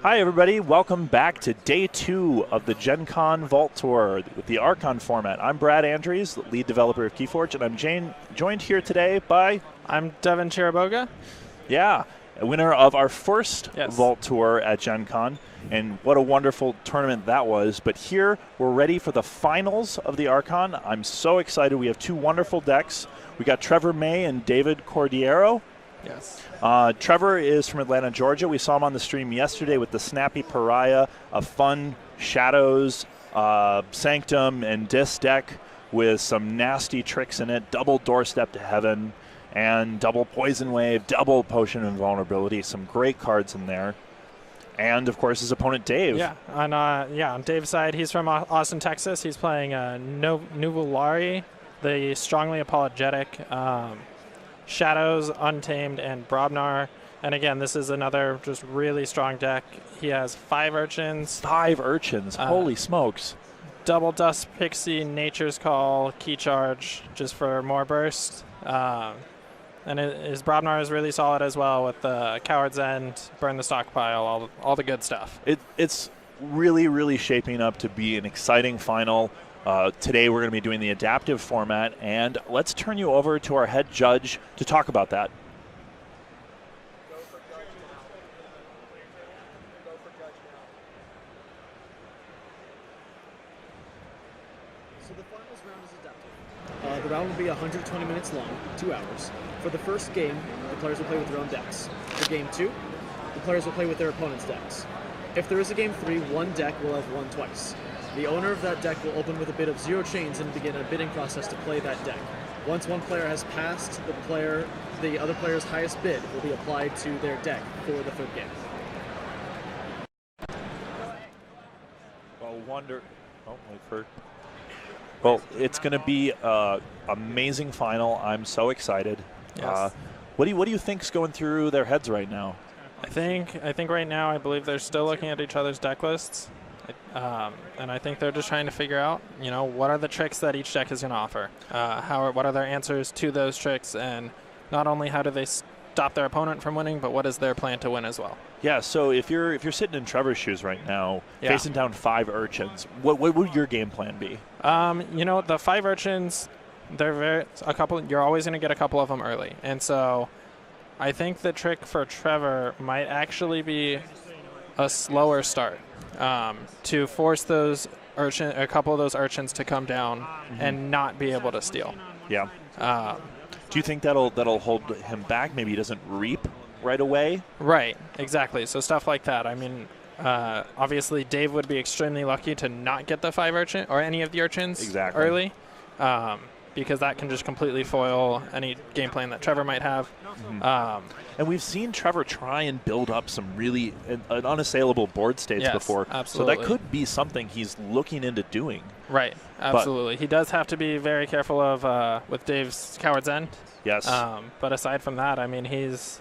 Hi, everybody. Welcome back to day 2 of the Gencon Vault Tour with the Archon format. I'm Brad Andres, lead developer of Keyforge, and I'm joined here today by... I'm Devin Chiriboga. Yeah, a winner of our first Vault Tour at Gencon, and what a wonderful tournament that was. But here, we're ready for the finals of the Archon. I'm so excited. We have 2 wonderful decks. We got Trevor May and David Cordeiro. Yes. Trevor is from Atlanta, Georgia. We saw him on the stream yesterday with the Snappy Pariah, a fun Shadows, Sanctum, and Dis deck with some nasty tricks in it, double Doorstep to Heaven, and double Poison Wave, double Potion Invulnerability, some great cards in there. And, of course, his opponent, Dave. Yeah, on Dave's side, he's from Austin, Texas. He's playing Nuvolari, the strongly apologetic Shadows, Untamed, and Brobnar. And again, this is another just really strong deck. He has 5 Urchins. 5 Urchins. Holy smokes. Double Dust Pixie, Nature's Call, Key Charge, just for more burst. And his Brobnar is really solid as well with the Coward's End, Burn the Stockpile, all the good stuff. It's really, really shaping up to be an exciting final. Today we're going to be doing the adaptive format, and let's turn you over to our head judge to talk about that. So the finals round is adaptive. The round will be 120 minutes long, 2 hours. For the first game, the players will play with their own decks. For game 2, the players will play with their opponent's decks. If there is a game 3, one deck will have won twice. The owner of that deck will open with a bid of 0 chains and begin a bidding process to play that deck. Once one player has passed the other player's highest bid will be applied to their deck for the third game. Well, it's going to be an amazing final. I'm so excited. Yes. What do you think's going through their heads right now? I think right now, I believe they're still looking at each other's deck lists. And I think they're just trying to figure out, what are the tricks that each deck is going to offer? What are their answers to those tricks? And not only how do they stop their opponent from winning, but what is their plan to win as well? Yeah, so if you're sitting in Trevor's shoes right now, facing down 5 Urchins, what would your game plan be? The 5 Urchins, you're always going to get a couple of them early. And so I think the trick for Trevor might actually be a slower start. To force a couple of those Urchins to come down and not be able to steal. Yeah. Do you think that'll hold him back? Maybe he doesn't reap right away? Right, exactly. So stuff like that. I mean, obviously Dave would be extremely lucky to not get the 5 Urchin or any of the Urchins early. Because that can just completely foil any game plan that Trevor might have. And we've seen Trevor try and build up some really unassailable board states before. Absolutely. So that could be something he's looking into doing. Right, absolutely. He does have to be very careful of with Dave's Coward's End. Yes. But aside from that, I mean, he's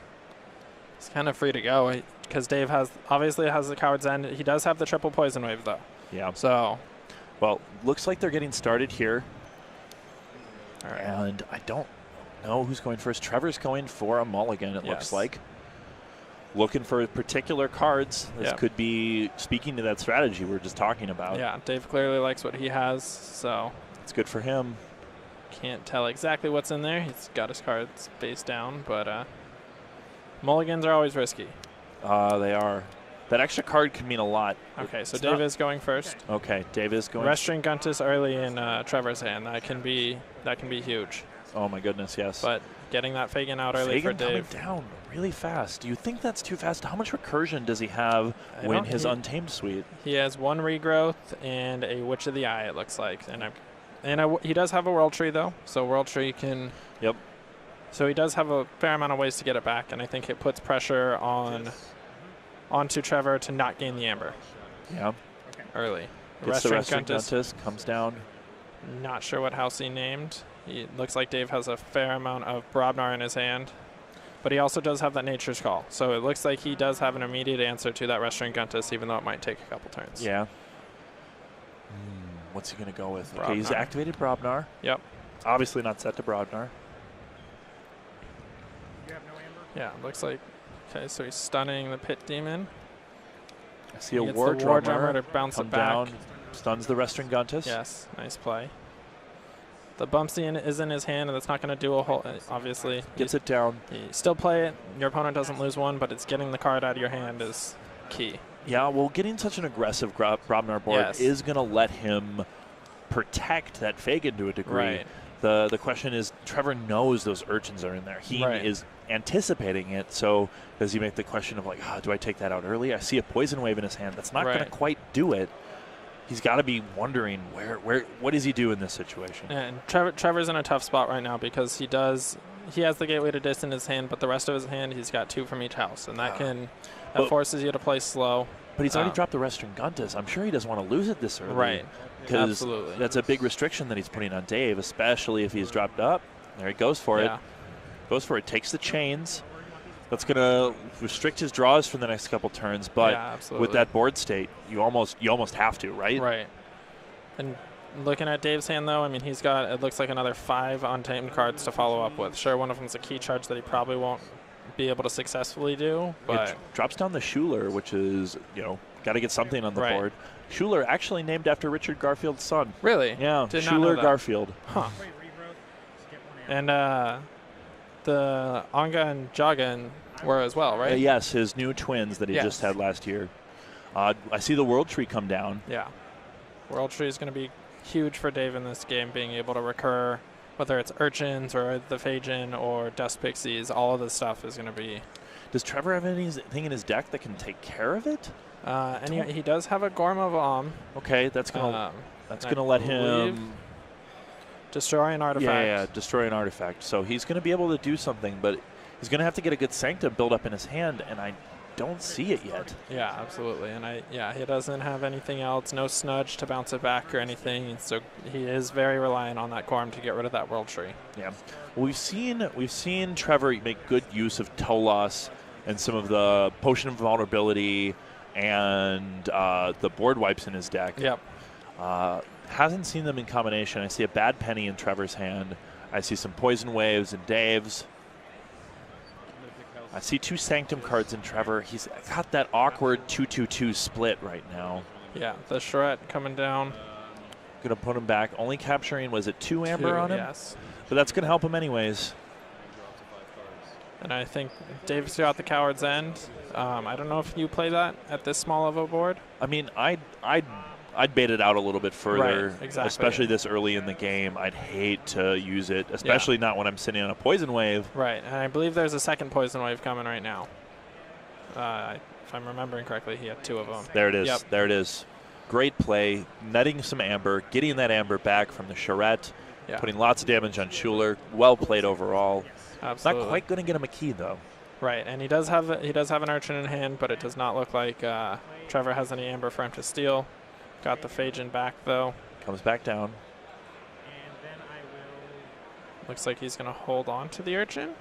kind of free to go because Dave obviously has the Coward's End. He does have the triple Poison Wave, though. Yeah. So, well, looks like they're getting started here. All right. And I don't know who's going first. Trevor's going for a mulligan, it looks like. Looking for particular cards. This could be speaking to that strategy we were just talking about. Yeah, Dave clearly likes what he has, so. It's good for him. Can't tell exactly what's in there. He's got his cards face down, but mulligans are always risky. They are. That extra card can mean a lot. Okay, so Dave is going first. Okay, Dave is going. Restring Guntus early in Trevor's hand. That can be huge. Oh my goodness, yes. But getting that Fagin out early for Dave. Coming down really fast. Do you think that's too fast? How much recursion does he have when his Untamed suite? He has 1 regrowth and a Witch of the Eye, it looks like, he does have a World Tree though, so World Tree can. Yep. So he does have a fair amount of ways to get it back, and I think it puts pressure onto Trevor to not gain the Amber. Yeah. Early. Gets the Restring Guntus, comes down. Not sure what house he named. It looks like Dave has a fair amount of Brobnar in his hand, but he also does have that Nature's Call. So it looks like he does have an immediate answer to that Restring Guntus, even though it might take a couple turns. Yeah. What's he going to go with? Brobnar. Okay, he's activated Brobnar. Yep. Obviously not set to Brobnar. Yeah, looks like. Okay, so he's stunning the Pit Demon. I see a He gets War the War Drummer Drummer to bounce come it back. down, stuns the Western Guntus. Yes, nice play. The Bumpsy is in his hand, and that's not going to do a whole. Obviously, Gets it down. you still play it. Your opponent doesn't lose one, but it's getting the card out of your hand is key. Yeah, well, getting such an aggressive Grobnar board Yes. is going to let him protect that Fagin to a degree. Right. The question is, Trevor knows those Urchins are in there. He is anticipating it, so does he make the question of, like, do I take that out early? I see a Poison Wave in his hand. That's not going to quite do it. He's got to be wondering what does he do in this situation? And Trevor's in a tough spot right now because he has the Gateway to Dis in his hand, but the rest of his hand he's got 2 from each house, and that forces you to play slow. But he's already dropped the Western Guntus. I'm sure he doesn't want to lose it this early. Right. Because that's a big restriction that he's putting on Dave, especially if he's dropped up. There he goes for it. Goes for it. Takes the chains. That's going to restrict his draws for the next couple turns. But with that board state, you almost have to, right? Right. And looking at Dave's hand, though, I mean, he's got, it looks like another 5 untamed cards to follow up with. Sure, one of them's a key charge that he probably won't be able to successfully do. But it drops down the Schuler, which is, got to get something on the board. Schuler actually named after Richard Garfield's son. Really? Yeah, Did Schuler Garfield. Huh. And the Anga and Jagan were as well, right? Yes, his new twins that he just had last year. I see the World Tree come down. Yeah. World Tree is going to be huge for Dave in this game, being able to recur, whether it's Urchins or the Phagin or Dust Pixies, all of this stuff is going to be... Does Trevor have anything in his deck that can take care of it? And he does have a Gorm of Okay, that's gonna let him destroy an artifact. Yeah, destroy an artifact. So he's gonna be able to do something, but he's gonna have to get a good Sanctum build up in his hand, and I don't see it yet. Yeah, absolutely. And he doesn't have anything else, no Snudge to bounce it back or anything. So he is very reliant on that Gorm to get rid of that World Tree. Yeah, we've seen Trevor make good use of Tolos and some of the Potion of Vulnerability and the board wipes in his deck. Yep. Hasn't seen them in combination. I see a Bad Penny in Trevor's hand. I see some Poison Waves in Dave's. I see 2 Sanctum cards in Trevor. He's got that awkward 2-2-2 split right now. Yeah, the Charette coming down. Going to put him back. Only capturing, was it 2 Amber on him? Yes. But that's going to help him anyways. And I think Dave's got the Coward's End. I don't know if you play that at this small of a board. I mean, I'd bait it out a little bit further, right, exactly. Especially this early in the game. I'd hate to use it, especially not when I'm sitting on a Poison Wave. Right, and I believe there's a second Poison Wave coming right now. If I'm remembering correctly, he had 2 of them. There it is. Yep. There it is. Great play, netting some Amber, getting that Amber back from the Charette, putting lots of damage on Schuler. Well played overall. Absolutely. Not quite going to get him a key, though. Right, and he does have an Archon in hand, but it does not look like Trevor has any Amber for him to steal. Got the Phagin back, though. Comes back down. And then I will... Looks like he's going to hold on to the Urchin.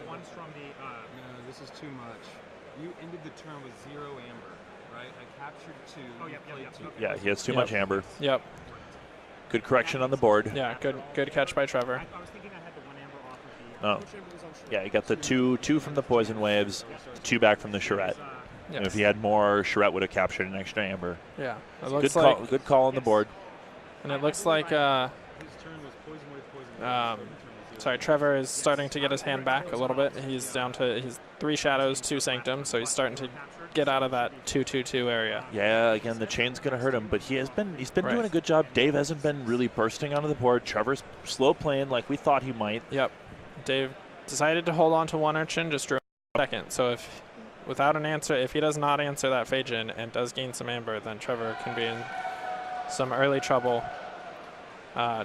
One's from the... No, this is too much. You ended the turn with 0 Amber, right? I captured 2. Oh, yep. Yeah, he has too much Amber. Yep. Good correction on the board. Yeah, good catch by Trevor. I was thinking I had the 1 Amber off of the... Yeah, he got the two from the Poison Waves, 2 back from the Charette. Yes. If he had more, Charette would have captured an extra Amber. Yeah, it looks good call on the board. And it looks like Trevor is starting to get his hand back a little bit. He's down to 3 Shadows, 2 Sanctum, so he's starting to get out of that 2-2-2 area. Yeah, again, the chain's going to hurt him, but he's been doing a good job. Dave hasn't been really bursting onto the board. Trevor's slow playing like we thought he might. Yep. Dave decided to hold on to 1 Urchin, just drew a second. So if he does not answer that Phagin and does gain some Amber, then Trevor can be in some early trouble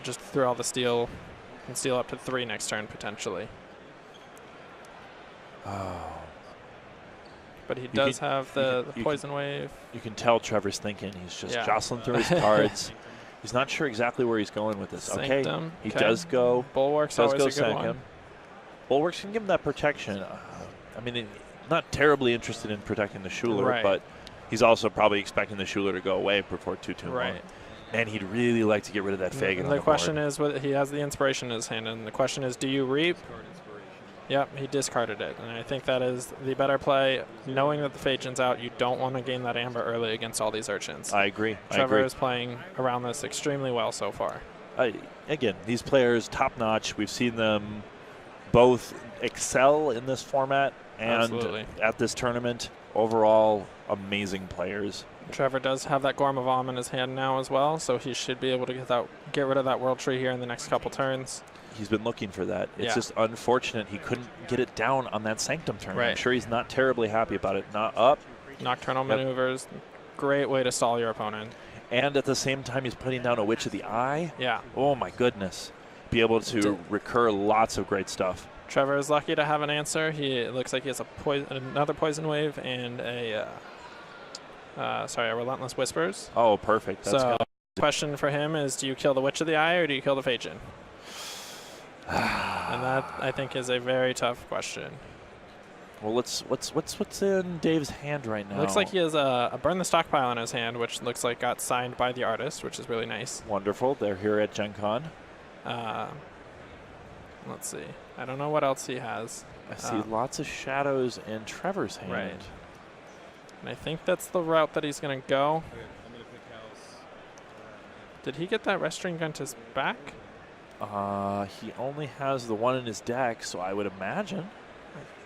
just through all the steal. Can steal up to 3 next turn, potentially. Oh. But he does have the Poison Wave. You can tell Trevor's thinking. He's just jostling through his cards. He's not sure exactly where he's going with this. Sanctum. He does go. Bulwark's always a good one. Bulwarks can give him that protection. I mean, not terribly interested in protecting the Schuler, but he's also probably expecting the Schuler to go away before 2-2-1. Right. And he'd really like to get rid of that Fagin. The question is, he has the Inspiration in his hand, and the question is, do you reap Yep, he discarded it, and I think that is the better play. Knowing that the Phaeton's out, you don't want to gain that amber early against all these Urchins. I agree. Trevor is playing around this extremely well so far. Again, these players, top-notch. We've seen them both excel in this format and Absolutely. at this tournament. Overall, amazing players. Trevor does have that Gorm of Om in his hand now as well, so he should be able to get rid of that World Tree here in the next couple turns. He's been looking for that. It's Yeah. just unfortunate he couldn't get it down on that Sanctum turn. Right. I'm sure he's not terribly happy about it. Not up. Nocturnal Yep. maneuvers, great way to stall your opponent. And at the same time, he's putting down a Witch of the Eye. Yeah. Oh, my goodness. Be able to recur lots of great stuff. Trevor is lucky to have an answer. It looks like he has another Poison Wave and a Relentless Whispers. Oh, perfect. That's So good. the question for him is, do you kill the Witch of the Eye or do you kill the Phaeton? And that, I think, is a very tough question. Well, what's in Dave's hand right now? Looks like he has a Burn the Stockpile in his hand, which looks like got signed by the artist, which is really nice. Wonderful. They're here at Gencon. Let's see. I don't know what else he has. I see lots of shadows in Trevor's hand. Right. And I think that's the route that he's going to go. Okay, I'm gonna pick house. Did he get that Restoring Guntus back? He only has the one in his deck, so I would imagine.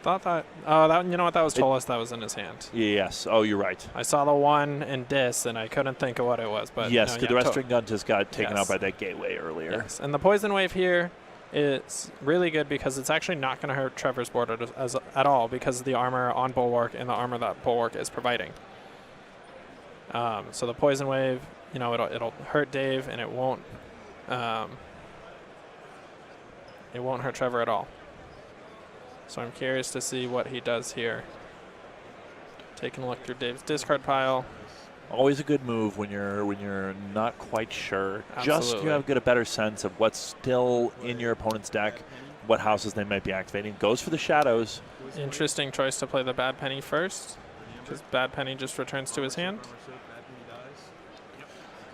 Thought that. Oh, that, you know what? That was Tolas that was in his hand. Yes. Oh, you're right. I saw the one in Dis, and I couldn't think of what it was. But Yes, no, the yeah, Restoring Gun just got taken Yes. out by that gateway earlier. Yes, and the Poison Wave here is really good because it's actually not going to hurt Trevor's board at all because of the armor on Bulwark and the armor that Bulwark is providing. So the Poison Wave, you know, it'll hurt Dave, and it won't hurt Trevor at all. So I'm curious to see what he does here. Taking a look through Dave's discard pile. Always a good move when you're not quite sure. Just Absolutely. you get a better sense of what's still in your opponent's deck, what houses they might be activating. Goes for the shadows. Interesting choice to play the Bad Penny first, because Bad Penny just returns to his hand.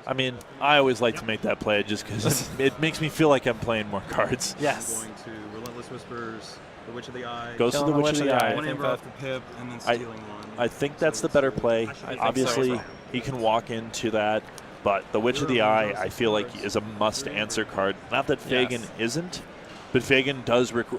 I mean, I always like to make that play just because it makes me feel like I'm playing more cards. Yes. Going to Relentless Whispers, the Witch of the Eye. Goes to Killing the Witch of the Eye. I One think amber that- off the pip, and then I- stealing one. I think that's the better play. think Obviously, so. he can walk into that, but the Witch of the Eye, I feel like, is a must-answer card. Not that Fagin Yes. isn't, but Fagin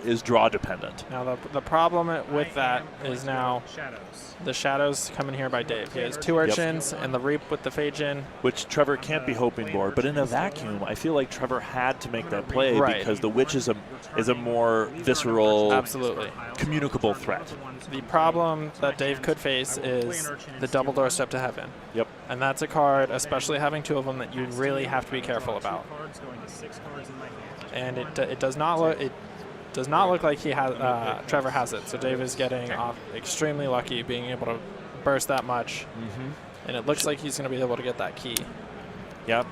is draw dependent. Now the problem with that is now Shadows. the shadows coming here by Dave. He has two Urchins and the Reap with the Phagin. Which Trevor can't be hoping for, but in a vacuum, I feel like Trevor had to make that play Right. because the Witch is a more visceral, Absolutely. communicable threat. The problem that Dave could face is the double doorstep to heaven. Yep. And that's a card, especially having two of them, that you really have to be careful about. Cards going to 6 cards in my hand. And it does not look like he has Trevor has it. So Dave is getting off extremely lucky being able to burst that much. And it looks like he's going to be able to get that key. Yep.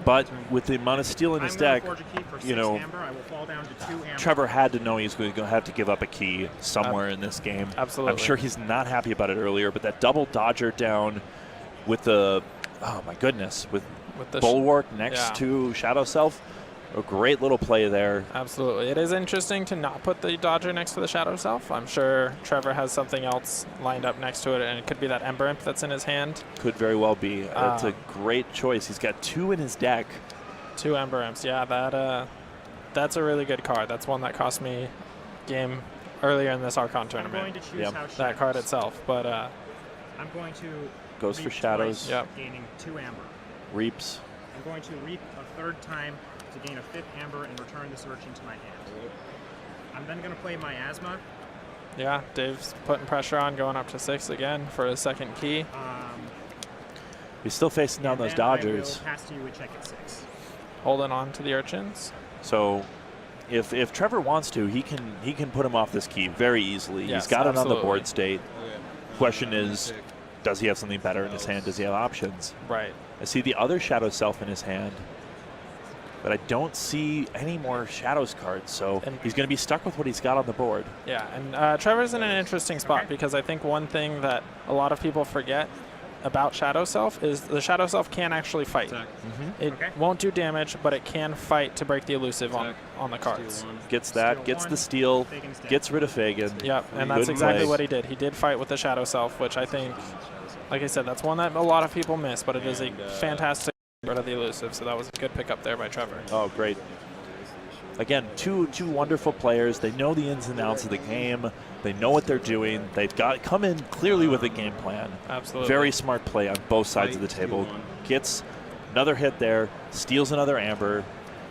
But with the amount of steel in his I'm gonna deck, forge a key for 6 you know, amber. I will fall down to 2 amber. Trevor had to know he's going to have to give up a key somewhere in this game. Absolutely. I'm sure he's not happy about it earlier, but that double dodger down with the, oh my goodness, with the Bulwark next yeah. to Shadow Self, a great little play there. Absolutely. It is interesting to not put the Dodger next to the Shadow Self. I'm sure Trevor has something else lined up next to it, and it could be that Ember Imp that's in his hand. Could very well be. That's a great choice. He's got 2 in his deck. 2 Ember Imps. Yeah, that's a really good card. That's one that cost me game earlier in this Archon I'm going tournament. to choose Yep. house That card shadows. itself, but I'm going to Goes for reap shadows. twice, Yep. gaining 2 amber. Reaps. I'm going to reap a 3rd time to gain a 5th amber and return this urchin to my hand. I'm then going to play my asthma. yeah, Dave's putting pressure on, going up to 6 again for his second key. He's still facing down and those then Dodgers. I will pass to you a check at 6. Holding on to the Urchins. So if Trevor wants to, he can put him off this key very easily. Yes, He's got it on the absolutely. board state. Question is, does he have something better in his hand? Does he have options? Right. I see the other Shadow Self in his hand, but I don't see any more Shadows cards, so And- he's going to be stuck with what he's got on the board. Yeah, and Trevor's in an interesting spot because I think one thing that a lot of people forget about Shadow Self is the Shadow Self can actually fight. Attack. It Okay. won't do damage, but it can fight to break the elusive on the cards. Steal 1. Gets that, Steal gets one, the steal, Fagan's dead. gets rid of Fagan. Yep, and that's Good exactly play. what he did. He did fight with the Shadow Self, which I think, like I said, that's one that a lot of people miss, but it is a fantastic rid of the elusive, so that was a good pickup there by Trevor. Oh, great. Again, two wonderful players. They know the ins and outs of the game. They know what they're doing. They've come in clearly with a game plan. Absolutely. Very smart play on both sides of the Steal table. 1. Gets another hit there, steals another amber,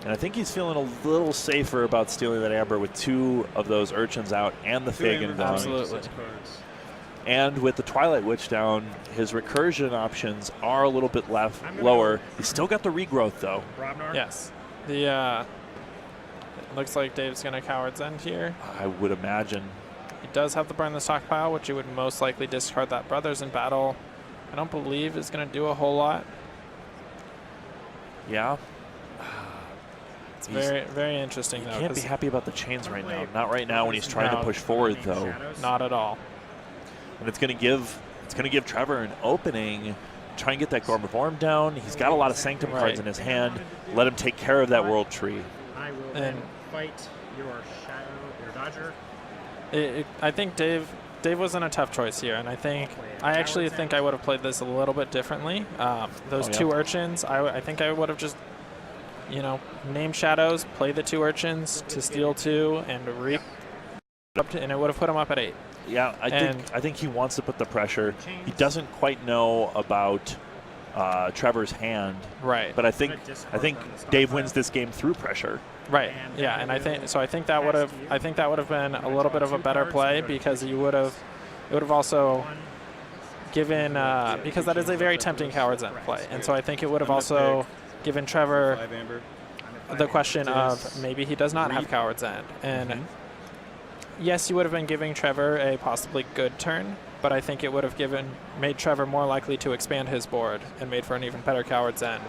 and I think he's feeling a little safer about stealing that amber with 2 of those urchins out and the 2 Fagan amber down. Absolutely. 6 cards. And with the Twilight Witch down, his recursion options are a little bit I'm gonna lower. go- He's still got the regrowth though. Brobnar? Yes. The it looks like Dave's going to Coward's End here. I would imagine. He does have to burn the stockpile, which you would most likely discard that Brothers in Battle. I don't believe is going to do a whole lot. Yeah. It's very, very interesting, though. Can't be 'cause happy about the chains right now. Not right now when he's trying No. to push forward though. Shadows. Not at all. And it's going to give Trevor an opening. Try and get that Gorm of Orm down. He's got a lot of Sanctum cards Right. in his hand. Let him take care of that World Tree. I will And- then fight your Shadow, your Dodger. I think Dave was in a tough choice here, and I actually think I would have played this a little bit differently. Those Oh, yeah. 2 urchins, I think I would have just, named Shadows, play the 2 urchins to steal 2 and reap, and it would have put him up at 8. Yeah, I think he wants to put the pressure. He doesn't quite know about Trevor's hand, Right. but I think Dave wins this game through pressure. Right. Yeah, and I think that would have been a little bit of a better play because it would have also given because that is a very tempting Coward's End play, and so I think it would have also given Trevor 5 amber. the question of maybe he does not have Coward's End, and yes, you would have been giving Trevor a possibly good turn, but I think it would have made Trevor more likely to expand his board and made for an even better Coward's End.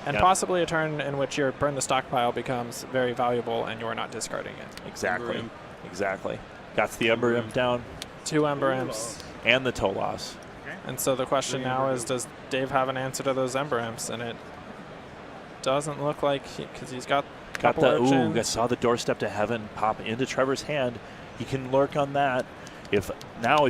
And Yep. possibly a turn in which your burn the stockpile becomes very valuable and you're not discarding it. Exactly. Ember Imp. Exactly. Got the Ember Imp down 2 Ember Imps. and the toe loss. And so the question now is, does Dave have an answer to those Ember Imps? And it doesn't look like, because he's got a Got couple the urchins. I saw the Doorstep to Heaven pop into Trevor's hand. He can lurk on that. If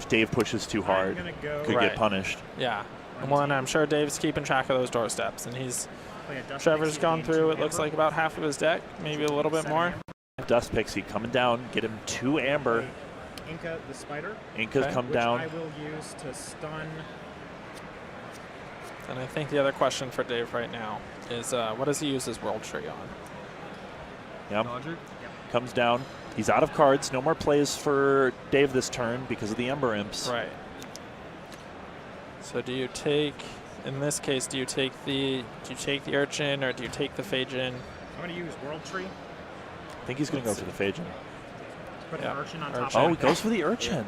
Dave pushes too hard, I'm gonna go could Right. get punished. Yeah. Well, and I'm sure Dave's keeping track of those doorsteps, and play a Dust Trevor's Pixie, gone gain through, 2 it looks amber. like about half of his deck, maybe a little bit 7 more. amber. Dust Pixie coming down, get him 2 amber. Inca the Spider, Inca's Okay. come which down. I will use to stun. And I think the other question for Dave right now is, what does he use his World Tree on? Yep. Dodger. Comes down. He's out of cards. No more plays for Dave this turn because of the Ember Imps. Right. So do you take, in this case, do you take the Urchin or do you take the Phagin? I'm going to use World Tree. I think he's going to go for the Phagin. Put Yeah, an Urchin on Urchin. top Oh, of he it. goes for the Urchin.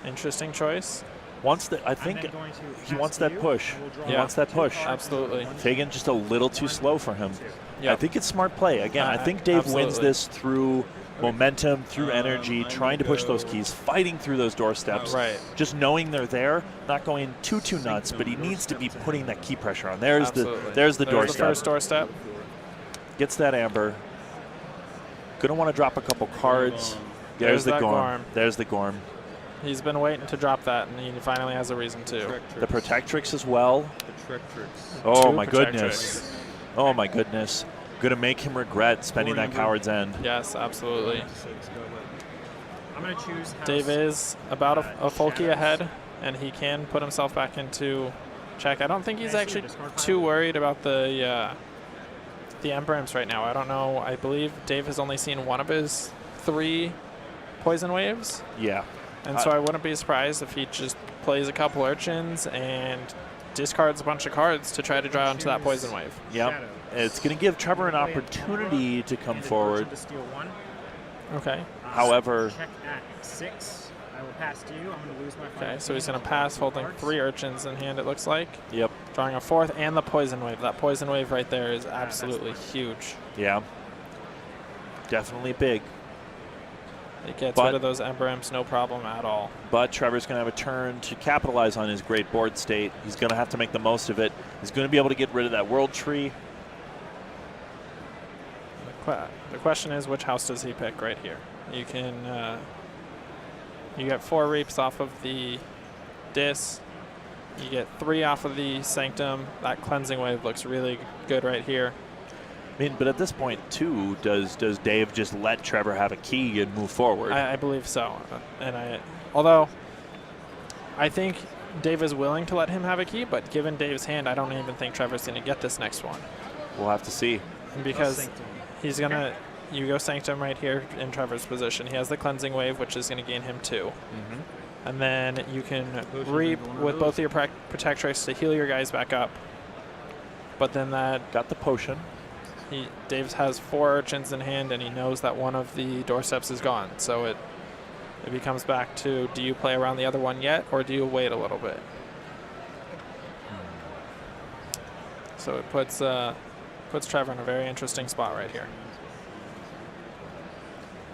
Interesting choice. Wants the. I I'm think then going to he pass wants to that you. push. I will draw He Yeah. wants that 2 push. cards. Absolutely. Fagan just a little too slow for him. Yeah. I think it's smart play. Again, I think Dave wins absolutely. this through momentum, through energy, I'm trying to gonna push those go- keys, fighting through those doorsteps. Right. Just knowing they're there, not going too nuts, but he needs to be putting that key pressure on. There's Absolutely. the the doorstep. first doorstep. Gets that amber. Gonna want to drop a couple cards. There's the that Gorm. Gorm. There's the Gorm. He's been waiting to drop that, and he finally has a reason to. The Protectrix as well. The Trictrix. Oh 2 my Protectrix. goodness. Oh my goodness. Gonna make him regret spending that Coward's End. Yes, absolutely. I'm going to choose House. Dave is about a full key ahead, and he can put himself back into check. I don't think he's actually too worried about the Ember Imps right now. I don't know. I believe Dave has only seen one of his 3 Poison Waves, Yeah. and so I wouldn't be surprised if he just plays a couple Urchins and discards a bunch of cards to try to draw into that Poison Wave. Yep. Shadows. It's going to give Trevor an opportunity to come And an forward. Urchin to steal 1. Okay. However- Check at 6. I will pass to you. I'm going to lose my Okay, final so he's game. going to pass, holding Cards. 3 Urchins in hand, it looks like. Yep. Drawing a 4th and the Poison Wave. That Poison Wave right there is absolutely huge. Yeah. Definitely big. It gets rid of those Ember Imps, no problem at all. But Trevor's going to have a turn to capitalize on his great board state. He's going to have to make the most of it. He's going to be able to get rid of that World Tree. The question is, which house does he pick right here? You can, you get 4 Reaps off of the Dis. You get 3 off of the Sanctum. That Cleansing Wave looks really good right here. I mean, but at this point, too, does Dave just let Trevor have a key and move forward? I believe so. Although I think Dave is willing to let him have a key, but given Dave's hand, I don't even think Trevor's going to get this next one. We'll have to see. Because he's going to, you go Sanctum right here in Trevor's position. He has the Cleansing Wave, which is going to gain him 2. Mm-hmm. And then you can Reap with both of your Protectrix to heal your guys back up. But then that... Got the potion. Dave has 4 Urchins in hand, and he knows that one of the doorsteps is gone. So it becomes back to, do you play around the other one yet, or do you wait a little bit? So it puts Trevor in a very interesting spot right here.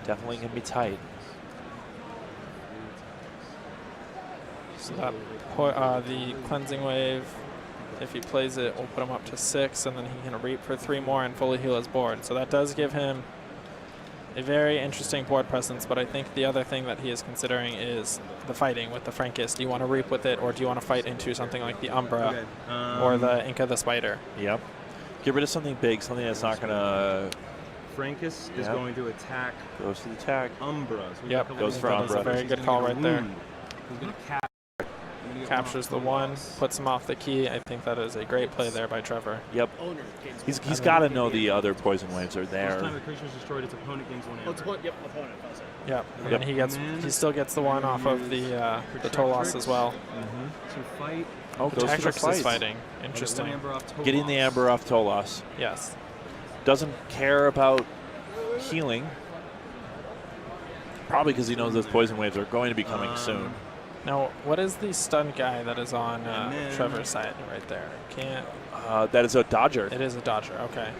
Definitely going to be tight. So that the Cleansing Wave, if he plays it, will put him up to 6, and then he can Reap for 3 more and fully heal his board. So that does give him a very interesting board presence, but I think the other thing that he is considering is the fighting with the Frankist. Do you want to Reap with it, or do you want to fight into something like the Umbra or the Inca the Spider? Yep. Get rid of something big, something that's not going to... Frankist is going to attack. Goes to the attack. Umbra. So Yep. Goes for Umbra. That's a very good call right there. He's going to Captures the 1, puts him off the key. I think that is a great play there by Trevor. Yep. He's got to know the other poison waves are there. First time the creature is destroyed, its opponent gains 1 amber. Yep, opponent. Yep. And he still gets the 1 off of the Tolos as well. To fight. Oh, goes for the Protectrix fight. is fighting. Interesting. Getting the amber off Tolos. Yes. Doesn't care about healing. Probably because he knows those poison waves are going to be coming soon. Now, what is the stun guy that is on Trevor's side right there? Can't. That is a Dodger. It is a Dodger. Okay.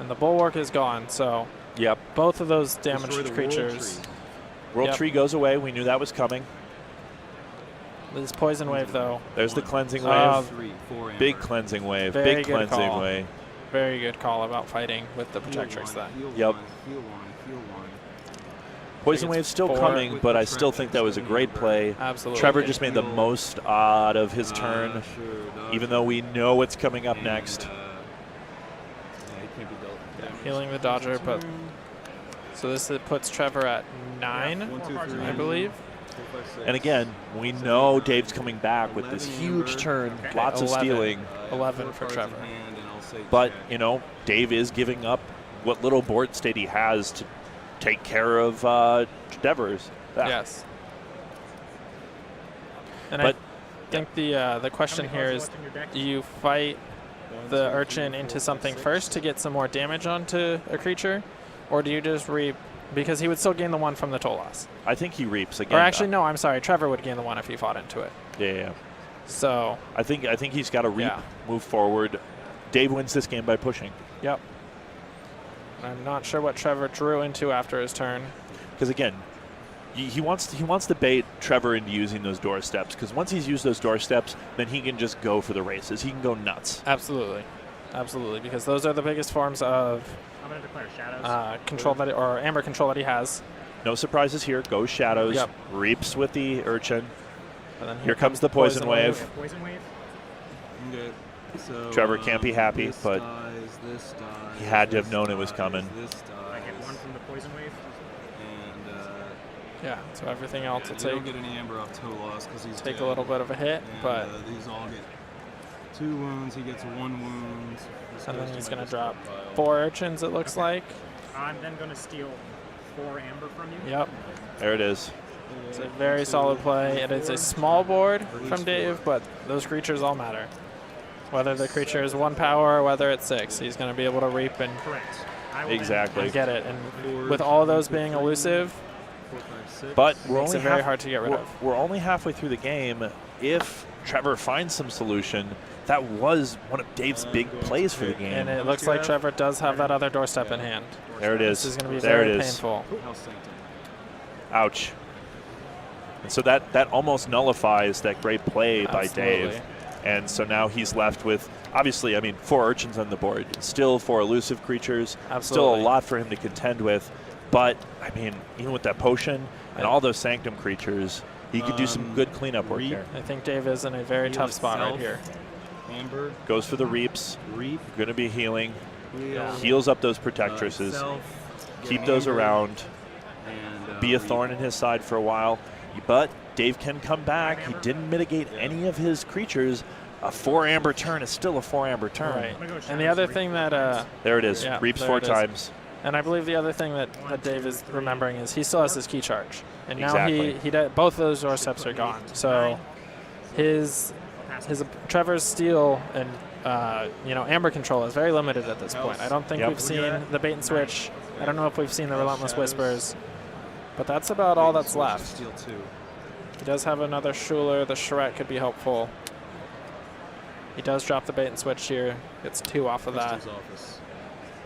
And the Bulwark is gone. So. Yep. Both of those damaged creatures. World Tree goes away. We knew that was coming. This Poison Wave, though. There's the Cleansing Wave. 3, 4 Big Cleansing Wave. Very Big good Cleansing call. Wave. Very good call about fighting with the Protectrix then. Yep. Heal 1. Poison Wave's still coming, but I still think that was a great play. Absolutely. Trevor just made the most out of his turn, even though we know what's coming up next. Healing the Dodger, but so this puts Trevor at 9, I believe. And again, we know Dave's coming back with this huge turn, lots of stealing. 11 for Trevor. But, you know, Dave is giving up what little board state he has to take care of Devers. Yes. And I think the question here is, do you fight the Urchin into something first to get some more damage onto a creature, or do you just Reap? Because he would still gain the 1 from the Tolos. I think he Reaps again. Or actually, no, I'm sorry. Trevor would gain the 1 if he fought into it. Yeah. So I think he's got to Reap, move forward. Dave wins this game by pushing. Yep. I'm not sure what Trevor drew into after his turn. Because again, he wants to bait Trevor into using those doorsteps. Because once he's used those doorsteps, then he can just go for the races. He can go nuts. Absolutely, absolutely. Because those are the biggest forms of control or amber control that he has. No surprises here. Goes Shadows. Yep. Reaps with the Urchin. And then here comes the Poison Wave. Poison Wave. Okay. So, Trevor can't be happy, but this dies, he had to have known it was coming. This dies, I get 1 from the Poison Wave. And yeah, so everything else will you don't get any amber off Tolos because he's take dead. a little bit of a hit, And, but these all get 2 wounds. He gets 1 wound. and then he's going to drop 4 Urchins, it looks like. I'm then going to steal 4 amber from you. Yep. There it is. It's a very solid play. It is a small board from Dave, but those creatures all matter. Whether the creature is 1 power or whether it's 6, he's going to be able to Reap and Exactly. get it. And with all those being elusive, but it makes it very hard to get rid of. We're only halfway through the game. If Trevor finds some solution, that was one of Dave's big plays for the game. And it looks like Trevor does have that other doorstep in hand. There it is. This is going to be there very it is. painful. Ouch. And so that almost nullifies that great play by Dave. And so now he's left with, obviously, I mean, 4 Urchins on the board. Still 4 elusive creatures. Still a lot for him to contend with. But, I mean, even with that potion and all those Sanctum creatures, he could do some good cleanup work here. I think Dave is in a very tough spot right here. Amber. Goes for the Reaps. Reap. Going to be healing. Yeah. Heals up those Protectresses. Keep those around. And, Be a thorn in his side for a while. But Dave can come back. He didn't mitigate any of his creatures. A 4 Amber turn is still a 4 Amber turn. Right. And the other thing that there it is. Yeah, Reaps 4 times. And I believe the other thing that Dave is remembering is he still has his key charge. And now Exactly. both of those doorsteps are gone. So his Trevor's steal and Amber control is very limited at this point. I don't think we've seen the bait and switch. I don't know if we've seen the Relentless Whispers. But that's about all that's left. Steal 2. He does have another Schuler. The Charette could be helpful. He does drop the bait and switch here. Gets 2 off of that.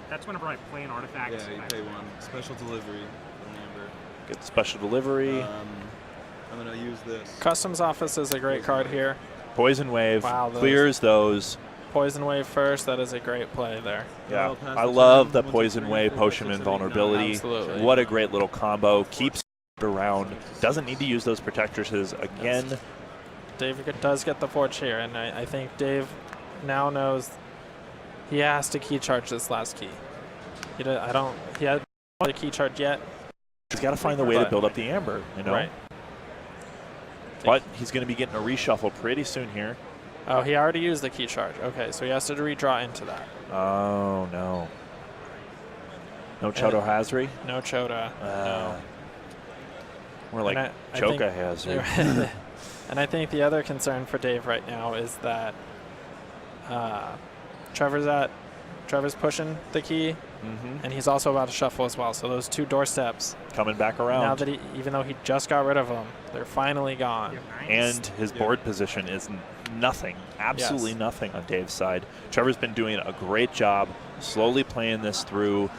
That's whenever I play an artifact. Yeah, you pay 1. Special delivery from Amber. Get the special delivery. I'm going to use this. Customs Office is a great card here. Poison Wave. Wow, clears those. Poison Wave first. That is a great play there. Yeah, I love the Poison Wave, Potion Invulnerability. Absolutely. What a great little combo. Keeps around. Doesn't need to use those Protectresses again. Dave does get the Forge here, and I think Dave now knows he has to key charge this last key. He hasn't the key charge yet. He's got to find the way to build up the Amber, you know? Right. But he's going to be getting a reshuffle pretty soon here. Oh, he already used the key charge. Okay, so he has to redraw into that. Oh, no. No Chodo Hazri? No Choda. No. More like Choka Hazri. And I think the other concern for Dave right now is that Trevor's pushing the key, and he's also about to shuffle as well. So those 2 doorsteps coming back around. Now that even though he just got rid of them, they're finally gone. And his board position is nothing, absolutely nothing on Dave's side. Trevor's been doing a great job slowly playing this through,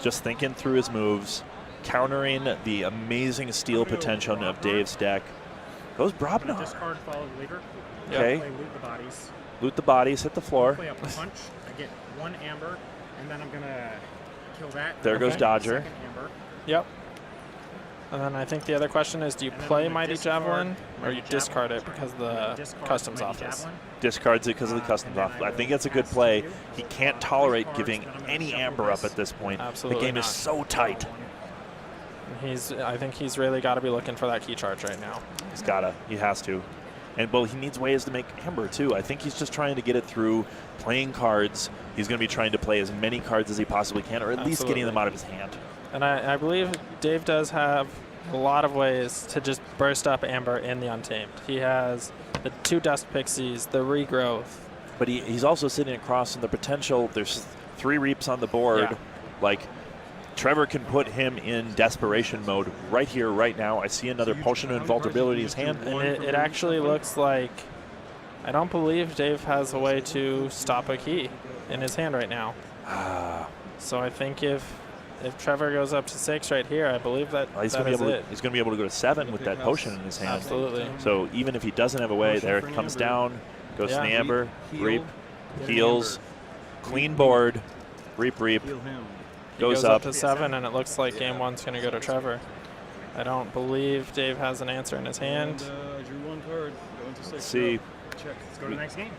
just thinking through his moves, countering the amazing steal potential of Dave's deck. Goes Brobnar. Discard, follow the leader. Okay. Play loot the bodies. Loot the bodies, hit the floor. Play a punch. I get 1 Amber, and then I'm going to kill that. There goes Dodger. Amber. Yep. And then I think the other question is, do you play Mighty Javelin, or you discard it because of the Customs Office? Discards it because of the Customs Office. I think it's a good play. He can't tolerate giving any Amber up at this point. Absolutely the game not. is so tight. I think he's really got to be looking for that key charge right now. He's gotta. He has to. And, well, he needs ways to make Amber, too. I think he's just trying to get it through playing cards. He's going to be trying to play as many cards as he possibly can, or at least getting them out of his hand. And I believe Dave does have a lot of ways to just burst up Amber in the Untamed. He has the 2 Dust Pixies, the Regrowth. But he's also sitting across from the potential. There's 3 Reaps on the board. Yeah. Like, Trevor can put him in desperation mode right here, right now. I see another Potion of Invulnerability in his hand. And it actually looks like, I don't believe Dave has a way to stop a key in his hand right now. So I think if Trevor goes up to 6 right here, I believe that he's going to be able to go to 7 with that Potion in his hand. Absolutely. So even if he doesn't have a way, there it comes down, goes to the Amber, Reap, heals, clean board, Reap. Goes up to 7, and it looks like game 1's going to go to Trevor. I don't believe Dave has an answer in his hand. Drew 1 card. Going to 6. Let's see. Check. Let's go to the next game.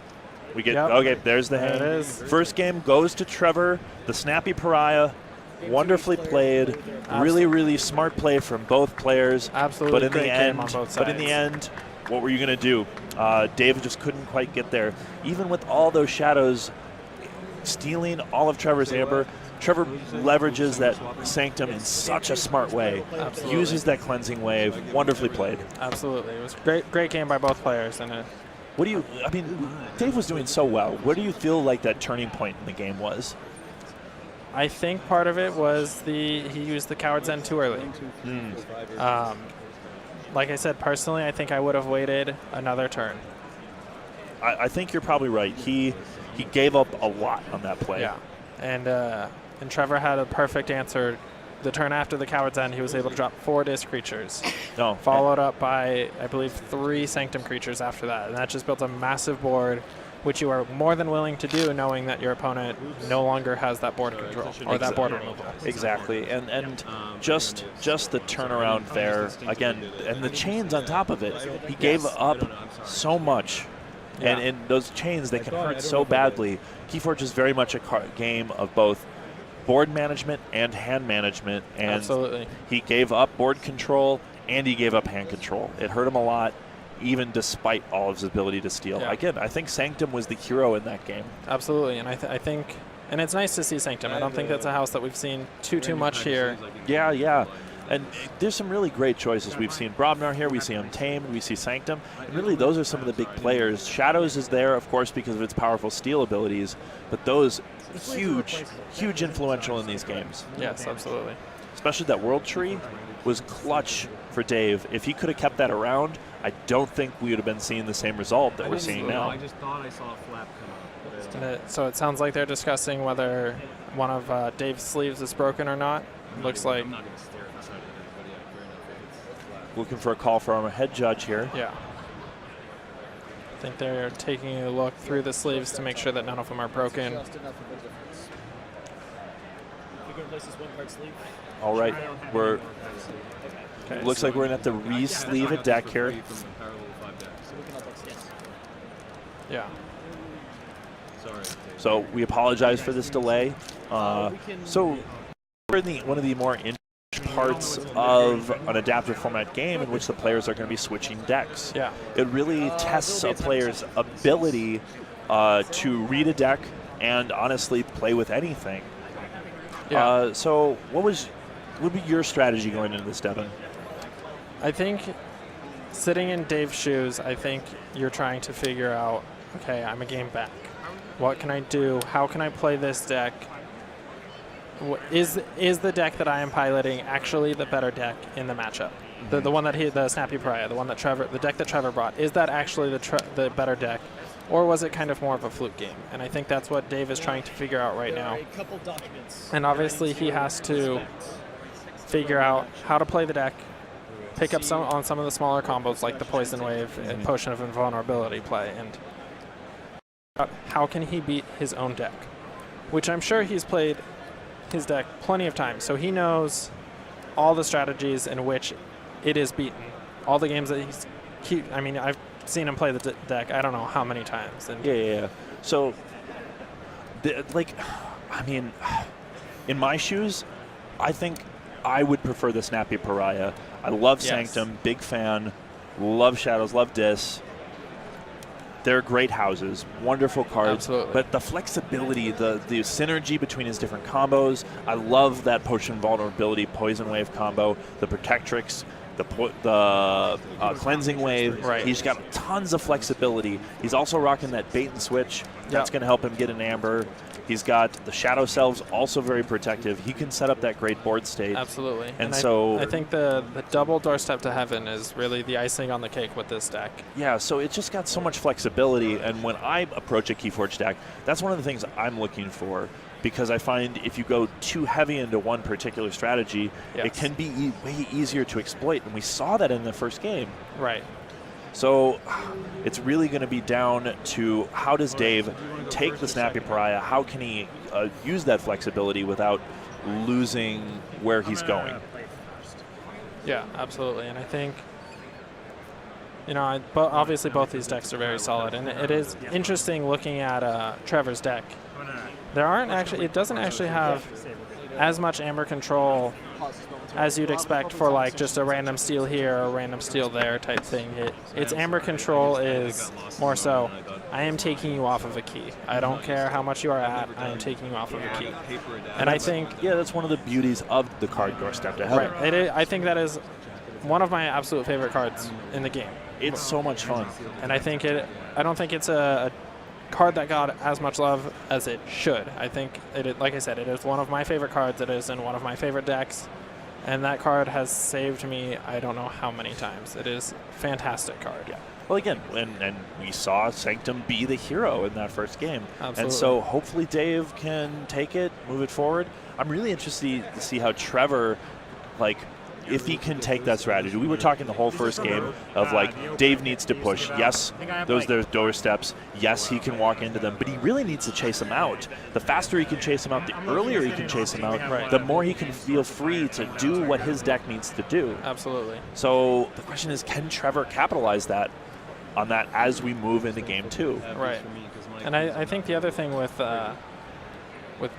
We get okay. There's the hand. There it is. First game goes to Trevor, the snappy pariah. Wonderfully played. Really smart play from both players. Absolutely. But in great the game end, on both sides. what were you going to do? Dave just couldn't quite get there. Even with all those shadows stealing all of Trevor's Amber, Trevor leverages that Sanctum in such a smart way. Absolutely. Uses that cleansing wave. Wonderfully played. Absolutely. It was great game by both players. And Dave was doing so well. What do you feel like that turning point in the game was? I think part of it was he used the Coward's End too early. Like I said, personally, I think I would have waited another turn. I think you're probably right. He gave up a lot on that play. Yeah. And Trevor had a perfect answer the turn after the Coward's End, he was able to drop 4 Disc creatures, No, followed up by, I believe, 3 Sanctum creatures after that. And that just built a massive board, which you are more than willing to do, knowing that your opponent no longer has that board control or that board removal. exactly, and just the turnaround there again, and the chains on top of it. He gave up so much, and in those chains they can hurt so badly. Keyforge is very much a game of both board management and hand management, and Absolutely. he gave up board control and he gave up hand control. It hurt him a lot, even despite all of his ability to steal. Yeah. Again, I think Sanctum was the hero in that game. Absolutely, and I think, and it's nice to see Sanctum. I don't think that's a house that we've seen too much here. Yeah. And there's some really great choices. We've seen Brobnar here, we see Untamed, we see Sanctum. And really, those are some of the big players. Shadows is there, of course, because of its powerful steal abilities, but those huge influential in these games. Yes, absolutely. Especially that World Tree was clutch for Dave. If he could have kept that around, I don't think we would have been seeing the same result that we're seeing now. I just thought I saw a flap come up. So it sounds like they're discussing whether one of Dave's sleeves is broken or not. Looks like. I'm not going to stare at the side of it, but yeah, fair enough. Looking for a call from our head judge here. Yeah. I think they're taking a look through the sleeves to make sure that none of them are broken. Just enough of a difference. You're going to place this 1-card sleeve? All right, we're Okay, looks like we're going to have to re-sleeve a deck here. So we can all text yes. Yeah. Sorry. So we apologize for this delay. So we're in one of the more interesting parts of an adaptive format game in which the players are going to be switching decks. Yeah. It really tests a player's ability to read a deck and honestly play with anything. Yeah. So what would be your strategy going into this, Devin? I think sitting in Dave's shoes, I think you're trying to figure out, okay, I'm a game back. What can I do? How can I play this deck? Is the deck that I am piloting actually the better deck in the matchup? The one that the Snappy Pariah, the deck that Trevor brought, is that actually the better deck? Or was it kind of more of a fluke game? And I think that's what Dave is trying to figure out right now. And obviously he has to figure out how to play the deck, pick up some of the smaller combos like the Poison Wave and Potion of Invulnerability play, and how can he beat his own deck, which I'm sure he's played his deck plenty of times, so he knows all the strategies in which it is beaten, all the games that I've seen him play the deck I don't know how many times. And Yeah. So, in my shoes, I think I would prefer the Snappy Pariah. I love Sanctum, big fan, love Shadows, love Dis. They're great houses, wonderful cards. Absolutely. But the flexibility, the synergy between his different combos, I love that Potion Vulnerability, Poison Wave combo, the Protectrix, the Cleansing Wave. Right. He's got tons of flexibility. He's also rocking that bait and switch. That's going to help him get an Amber. He's got the Shadow Selves, also very protective. He can set up that great board state. Absolutely. And so I think the double Doorstep to Heaven is really the icing on the cake with this deck. Yeah, so it's just got so much flexibility. And when I approach a Keyforge deck, that's one of the things I'm looking for. Because I find if you go too heavy into one particular strategy, it can be way easier to exploit. And we saw that in the first game. Right. So it's really going to be down to how does Dave take the Snappy Pariah? How can he use that flexibility without losing where he's going? Yeah, absolutely. And I think, obviously both these decks are very solid. And it is interesting looking at Trevor's deck. It doesn't actually have as much Amber control as you'd expect for like just a random steal here or a random steal there type thing. Its Amber control is more so, I am taking you off of a key. I don't care how much you are at, I am taking you off of a key. And I think... Yeah, that's one of the beauties of the card Doorstep to Heaven. Right. I think that is one of my absolute favorite cards in the game. It's so much fun. And I don't think it's a card that got as much love as it should. I think, like I said, it is one of my favorite cards. It is in one of my favorite decks. And that card has saved me I don't know how many times. It is a fantastic card. Yeah. Well, again, and we saw Sanctum be the hero in that first game. Absolutely. And so hopefully Dave can take it, move it forward. I'm really interested to see how Trevor, like, if he can take that strategy. We were talking the whole first game of, like, Dave needs to push. Yes, those are doorsteps. Yes, he can walk into them, but he really needs to chase them out. The faster he can chase them out, the earlier he can chase them out, the more he can feel free to do what his deck needs to do. Absolutely. So the question is, can Trevor capitalize on that as we move into game 2? Right. And I think the other thing with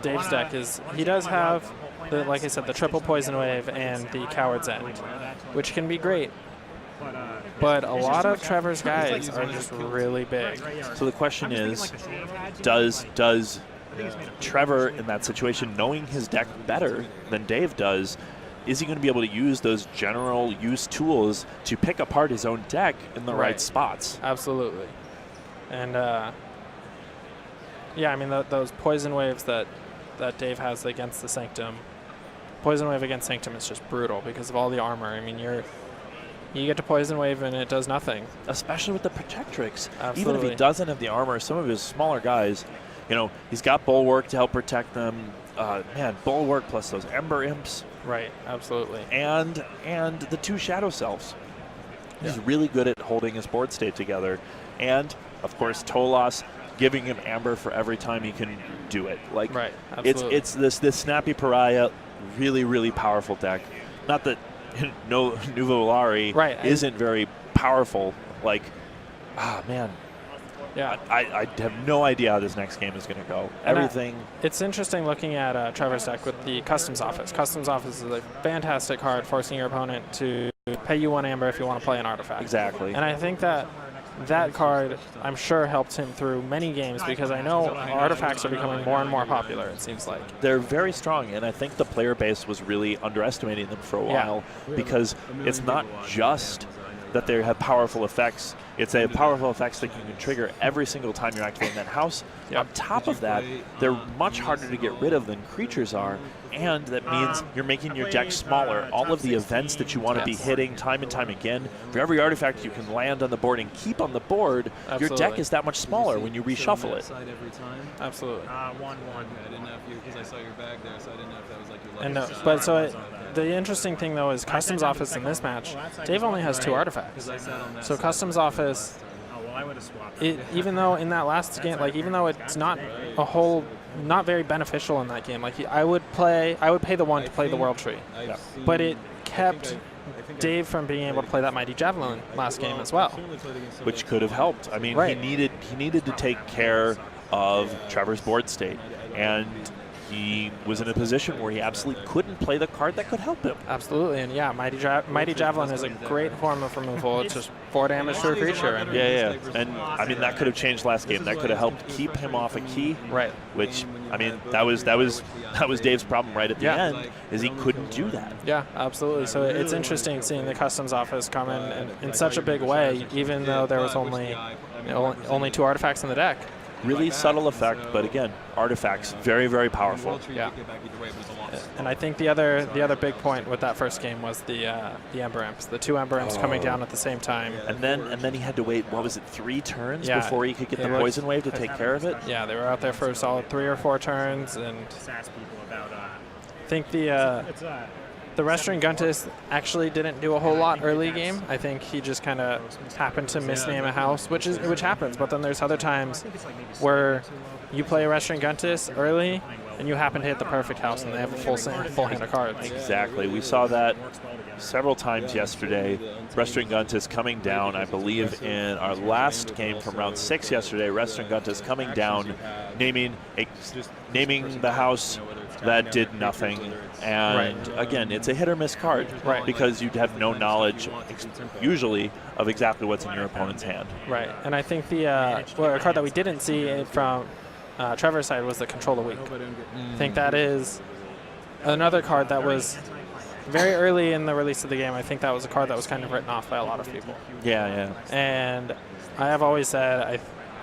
Dave's deck is he does have, like I said, the triple Poison Wave and the Coward's End, which can be great. But a lot of Trevor's guys are just really big. So the question is, does Trevor in that situation, knowing his deck better than Dave does, is he going to be able to use those general use tools to pick apart his own deck in the right spots? Absolutely. And yeah, I mean, those Poison Waves that Dave has against the Sanctum, Poison Wave against Sanctum is just brutal because of all the armor. I mean, you get to Poison Wave and it does nothing. Especially with the Protectrix. Absolutely. Even if he doesn't have the armor, some of his smaller guys, he's got Bulwark to help protect them. Man, Bulwark plus those Ember Imps. Right, absolutely. And the 2 Shadow Selves. He's really good at holding his board state together. And, of course, Tolas giving him Amber for every time he can do it. Like, right, absolutely. It's this Snappy Pariah, really, really powerful deck. Not that Nuvolari isn't very powerful. Like, man. Yeah, I have no idea how this next game is going to go. Everything. It's interesting looking at Trevor's deck with the Customs Office. Customs Office is a fantastic card, forcing your opponent to pay you 1 Amber if you want to play an artifact. Exactly. And I think that card, I'm sure, helped him through many games because I know artifacts are becoming more and more popular, it seems like. They're very strong, and I think the player base was really underestimating them for a while because it's not just that they have powerful effects. It's a powerful effects that you can trigger every single time you're activating that house. On top of that, they're much harder to get rid of than creatures are, and that means you're making your deck smaller. All of the events that you want to be hitting time and time again, for every artifact you can land on the board and keep on the board, your deck is that much smaller when you reshuffle it. Absolutely. 1-1. I didn't know if you, because I saw your bag there, so I didn't know if that was like your And lucky. but so the interesting thing though is Customs Office in this match, Dave only has 2 artifacts. So Customs Office, even though in that last game, like even though it's not very beneficial in that game, like I would pay the 1 to play the World Tree, but it kept Dave from being able to play that Mighty Javelin last game as well, which could have helped. I mean, he needed to take care of Trevor's board state, and he was in a position where he absolutely couldn't play the card that could help him. Absolutely, and yeah, Mighty Javelin is a great form of removal. It's just 4 damage to a creature. And and I mean that could have changed last game. That could have helped keep him off a key. Right. Which I mean that was Dave's problem right at the end, is he couldn't do that. Yeah, absolutely. So it's interesting seeing the Customs Office come in such a big way, even though there was only 2 artifacts in the deck. Really subtle effect, but again, artifacts, very, very powerful. Yeah. And I think the other big point with that first game was the Ember Imps, the 2 Ember Imps coming down at the same time. And then he had to wait, what was it, 3 turns before he could get the Poison Wave to take care of it? Yeah, they were out there for a solid 3 or 4 turns, and I think the Restring Guntis actually didn't do a whole lot early game. I think he just kind of happened to misname a house, which happens. But then there's other times where you play a Restring Guntis early and you happen to hit the perfect house and they have a full hand of cards. Exactly. We saw that several times yesterday. Restring Guntis coming down, I believe, in our last game from round 6 yesterday. Restring Guntis coming down, naming the house that did nothing. And again, it's a hit or miss card, because you have no knowledge usually of exactly what's in your opponent's hand. Right, and I think a card that we didn't see from Trevor's side was the Control the Weak. I think that is another card that was very early in the release of the game. I think that was a card that was kind of written off by a lot of people. Yeah. And I have always said,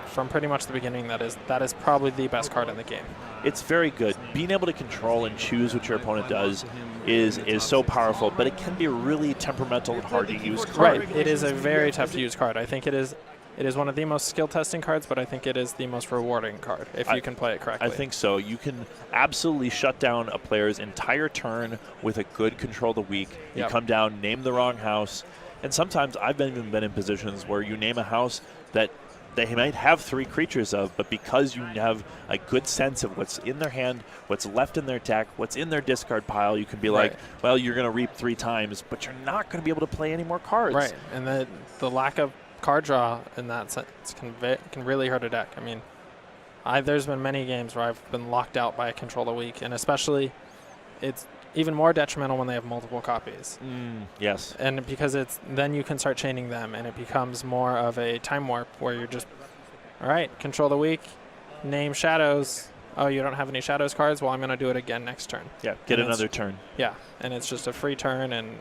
from pretty much the beginning, that is probably the best card in the game. it's very good. Being able to control and choose what your opponent does is so powerful, but it can be a really temperamental and hard to use card. Right. It is a very tough to use card. I think it is one of the most skill testing cards, but I think it is the most rewarding card if you can play it correctly. I think so. You can absolutely shut down a player's entire turn with a good control of the weak. You come down, name the wrong house, and sometimes I've even been in positions where you name a house that they might have 3 creatures of, but because you have a good sense of what's in their hand, what's left in their deck, what's in their discard pile, you can be like, well, you're going to reap 3 times, but you're not going to be able to play any more cards. Right, and the lack of card draw in that sense can really hurt a deck. I mean, there's been many games where I've been locked out by a control of weak, and especially it's even more detrimental when they have multiple copies. Yes. And because then you can start chaining them, and it becomes more of a time warp where you're just, all right, control the weak, name shadows. Oh, you don't have any shadows cards? Well, I'm going to do it again next turn. Yeah, get another turn. Yeah, and it's just a free turn, and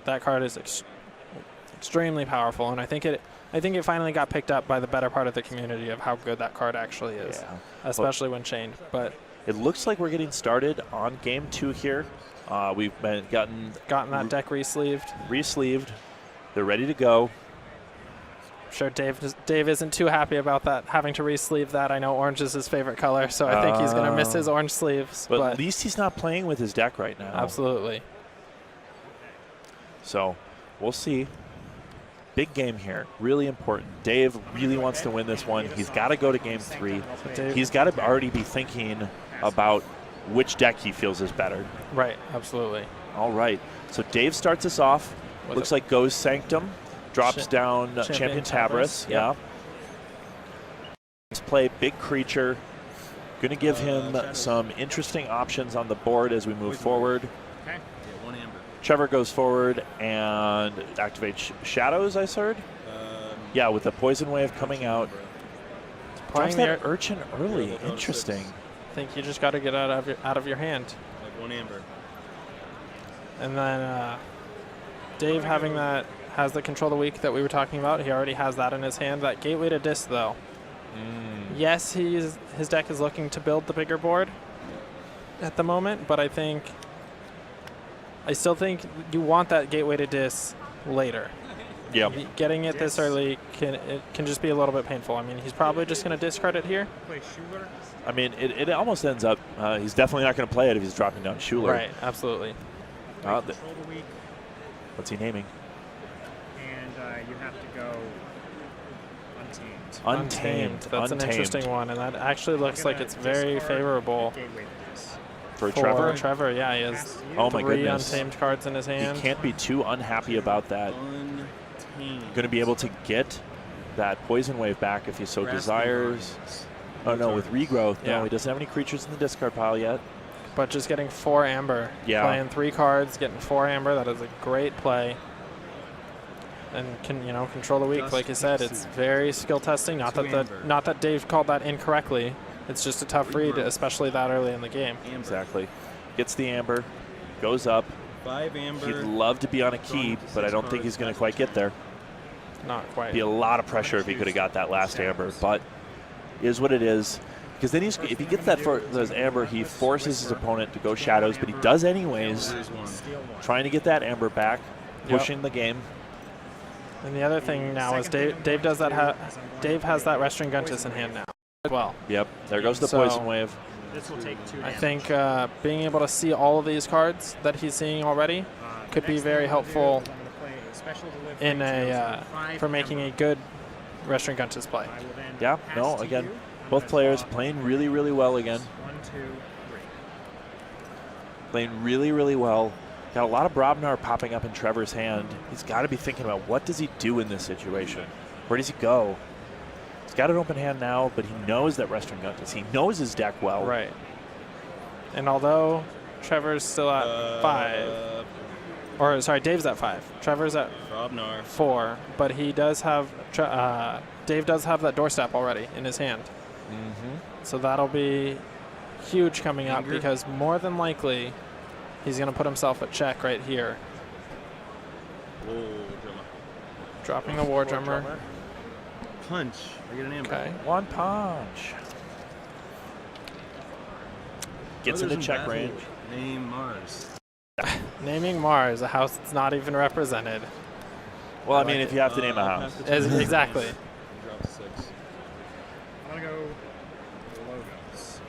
that card is extremely powerful, and I think it finally got picked up by the better part of the community of how good that card actually is, especially when chained. But it looks like we're getting started on game 2 here. We've gotten that deck re-sleeved. They're ready to go. I'm sure Dave isn't too happy about that, having to re-sleeve that. I know orange is his favorite color, so I think he's going to miss his orange sleeves. But at least he's not playing with his deck right now. Absolutely. So we'll see. Big game here, really important. Dave really wants to win this one. He's got to go to game 3. He's got to already be thinking about which deck he feels is better. Right, absolutely. All right, so Dave starts us off. Looks like goes Sanctum, drops down Champion Tabris. Yeah. Let's play big creature. Going to give him some interesting options on the board as we move forward. Okay. Yeah, 1 amber. Trevor goes forward and activates Shadows, I heard. Yeah, with the Poison Wave coming out. Drops that Urchin early. Interesting. I think you just got to get out of your hand. Like 1 amber. And then Dave has the control of the weak that we were talking about. He already has that in his hand. That Gateway to Dis, though. Yes, his deck is looking to build the bigger board at the moment, but I still think you want that Gateway to Dis later. Yeah. Getting it this early can just be a little bit painful. I mean, he's probably just going to discard it here. Play Schuler. I mean, it almost ends up, he's definitely not going to play it if he's dropping down Schuler. Right, absolutely. Control the weak, What's he naming? and you have to go Untamed. Untamed. That's an interesting one, and that actually looks like it's very favorable For Trevor? Trevor, yeah, he has Oh my 3 goodness. Untamed cards in his hand. He can't be too unhappy about that. Going to be able to get that Poison Wave back if he so desires. Oh no, with Regrowth. No, he doesn't have any creatures in the discard pile yet. But just getting 4 amber. Yeah. Playing 3 cards, getting 4 amber, that is a great play. And can control the weak, like you said, it's very skill testing. Not that Dave called that incorrectly. It's just a tough read, especially that early in the game. Exactly. Gets the amber, goes up. 5 amber. He'd love to be on a key, but I don't think he's going to quite get there. Not quite. Be a lot of pressure if he could have got that last amber, but is what it is. Because then if he gets those amber, he forces his opponent to go Shadows, but he does anyways, trying to get that amber back, pushing the game. And the other thing now is Dave does that. Dave has that Restring Guntus in hand now as well. Yep, there goes the Poison Wave. This will take 2 I think being able to see all of these cards that he's seeing already could be very helpful in for making a good Restring Guntus play. Yeah, no, again, both players playing really, really well again. 1, 2, 3. Playing really, really well. Got a lot of Brobnar popping up in Trevor's hand. He's got to be thinking about what does he do in this situation? Where does he go? He's got an open hand now, but he knows that Restring Guntus. He knows his deck well. Right. And although Trevor's still at 5, or sorry, Dave's at 5. Trevor's at 4, but he does have Dave does have that doorstep already in his hand. So that'll be huge coming up because more than likely he's going to put himself at check right here. Dropping the War Drummer. Punch. I get an amber. Okay. 1 punch. Gets into check range. Name Mars. Naming Mars, a house that's not even represented. Well, I mean, if you have to name a house. Exactly. Drop to 6. I'm going to go logos.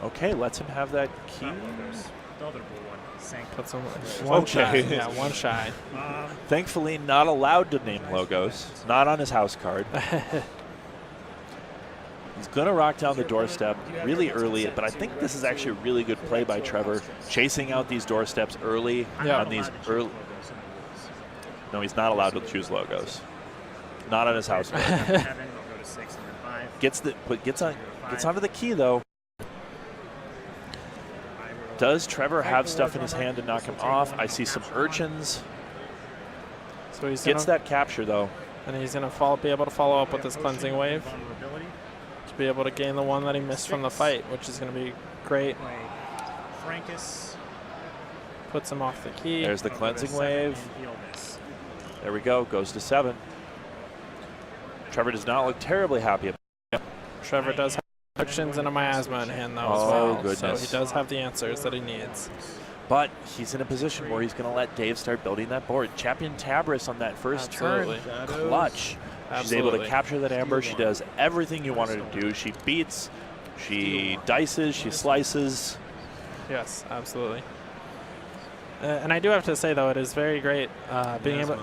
Okay, lets him have that key. Not logos. The other blue one. Sanctum. Put some one Okay. shy. Yeah, one shy. Thankfully, not allowed to name logos. Not on his house card. He's going to rock down the doorstep really early, but I think this is actually a really good play by Trevor, chasing out these doorsteps early on these early. No, he's not allowed to choose logos. Not on his house card. Gets onto the key though. Does Trevor have stuff in his hand to knock him off? I see some urchins. So he's Gets that capture though. And he's going to be able to follow up with this cleansing wave to be able to gain the one that he missed from the fight, which is going to be great. Frankus. Puts him off the key. There's the cleansing wave. There we go. Goes to 7. Trevor does not look terribly happy about it. Trevor does have urchins and a miasma in hand, though, as Oh, well. goodness. So he does have the answers that he needs. But he's in a position where he's going to let Dave start building that board. Champion Tabris on that first Absolutely. turn. Clutch. She's able to capture that amber. She does everything you want her to do. She beats, she dices, she slices. Yes, absolutely. And I do have to say, though, it is very great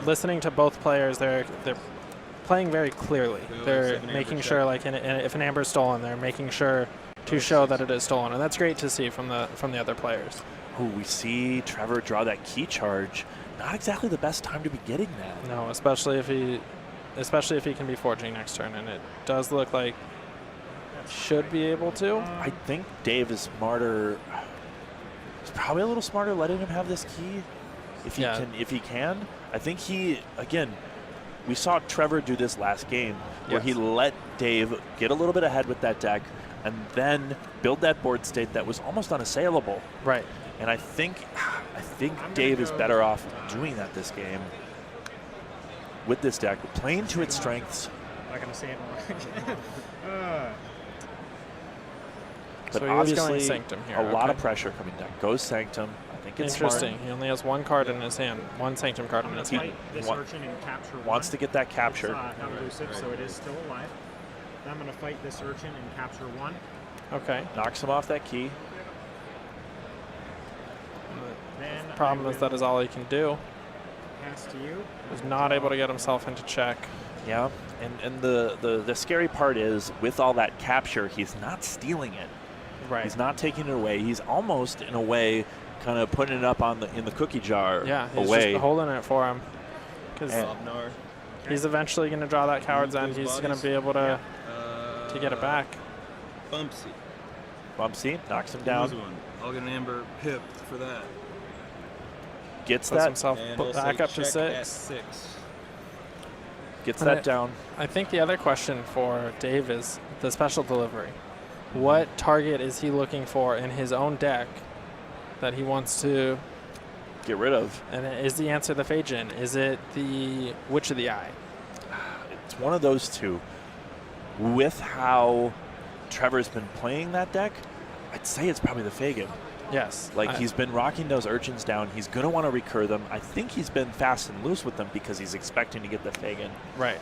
listening to both players. They're playing very clearly. They're making sure, like, if an amber is stolen, they're making sure to show that it is stolen, and that's great to see from the other players. Oh, we see Trevor draw that key charge. Not exactly the best time to be getting that. No, especially if he can be forging next turn, and it does look like should be able to. I think Dave is smarter. He's probably a little smarter letting him have this key if he can. I think we saw Trevor do this last game where he let Dave get a little bit ahead with that deck and then build that board state that was almost unassailable. Right. And I think Dave is better off doing that this game with this deck, playing to its strengths. I'm not going to say it more. But so he was obviously, going Sanctum here. a lot of pressure coming down. Goes Sanctum. I think it's interesting. smart. He only has one card in his hand, one Sanctum card in his hand. This urchin and capture Wants to get that capture. Not elusive, so it is still alive. Then I'm going to fight this urchin and capture 1. Okay. Knocks him off that key. The problem is that is all he can do. Pass to you. He's not able to get himself into check. Yeah, and the scary part is with all that capture, he's not stealing it. Right. He's not taking it away. He's almost, in a way, kind of putting it up in the cookie jar. Yeah, he's away. just holding it for him. Because he's eventually going to draw that coward's end. He's going to be able to get it back. Bumpsy knocks him down. I'll get an amber pip for that. Gets Puts that himself back up to 6. 6. Gets that down. I think the other question for Dave is the special delivery. What target is he looking for in his own deck that he wants to get rid of? And is the answer the Phajin? Is it the Witch of the Eye? It's one of those two. With how Trevor's been playing that deck, I'd say it's probably the Fagin. Yes. Like, he's been rocking those urchins down. He's going to want to recur them. I think he's been fast and loose with them because he's expecting to get the Fagin. Right.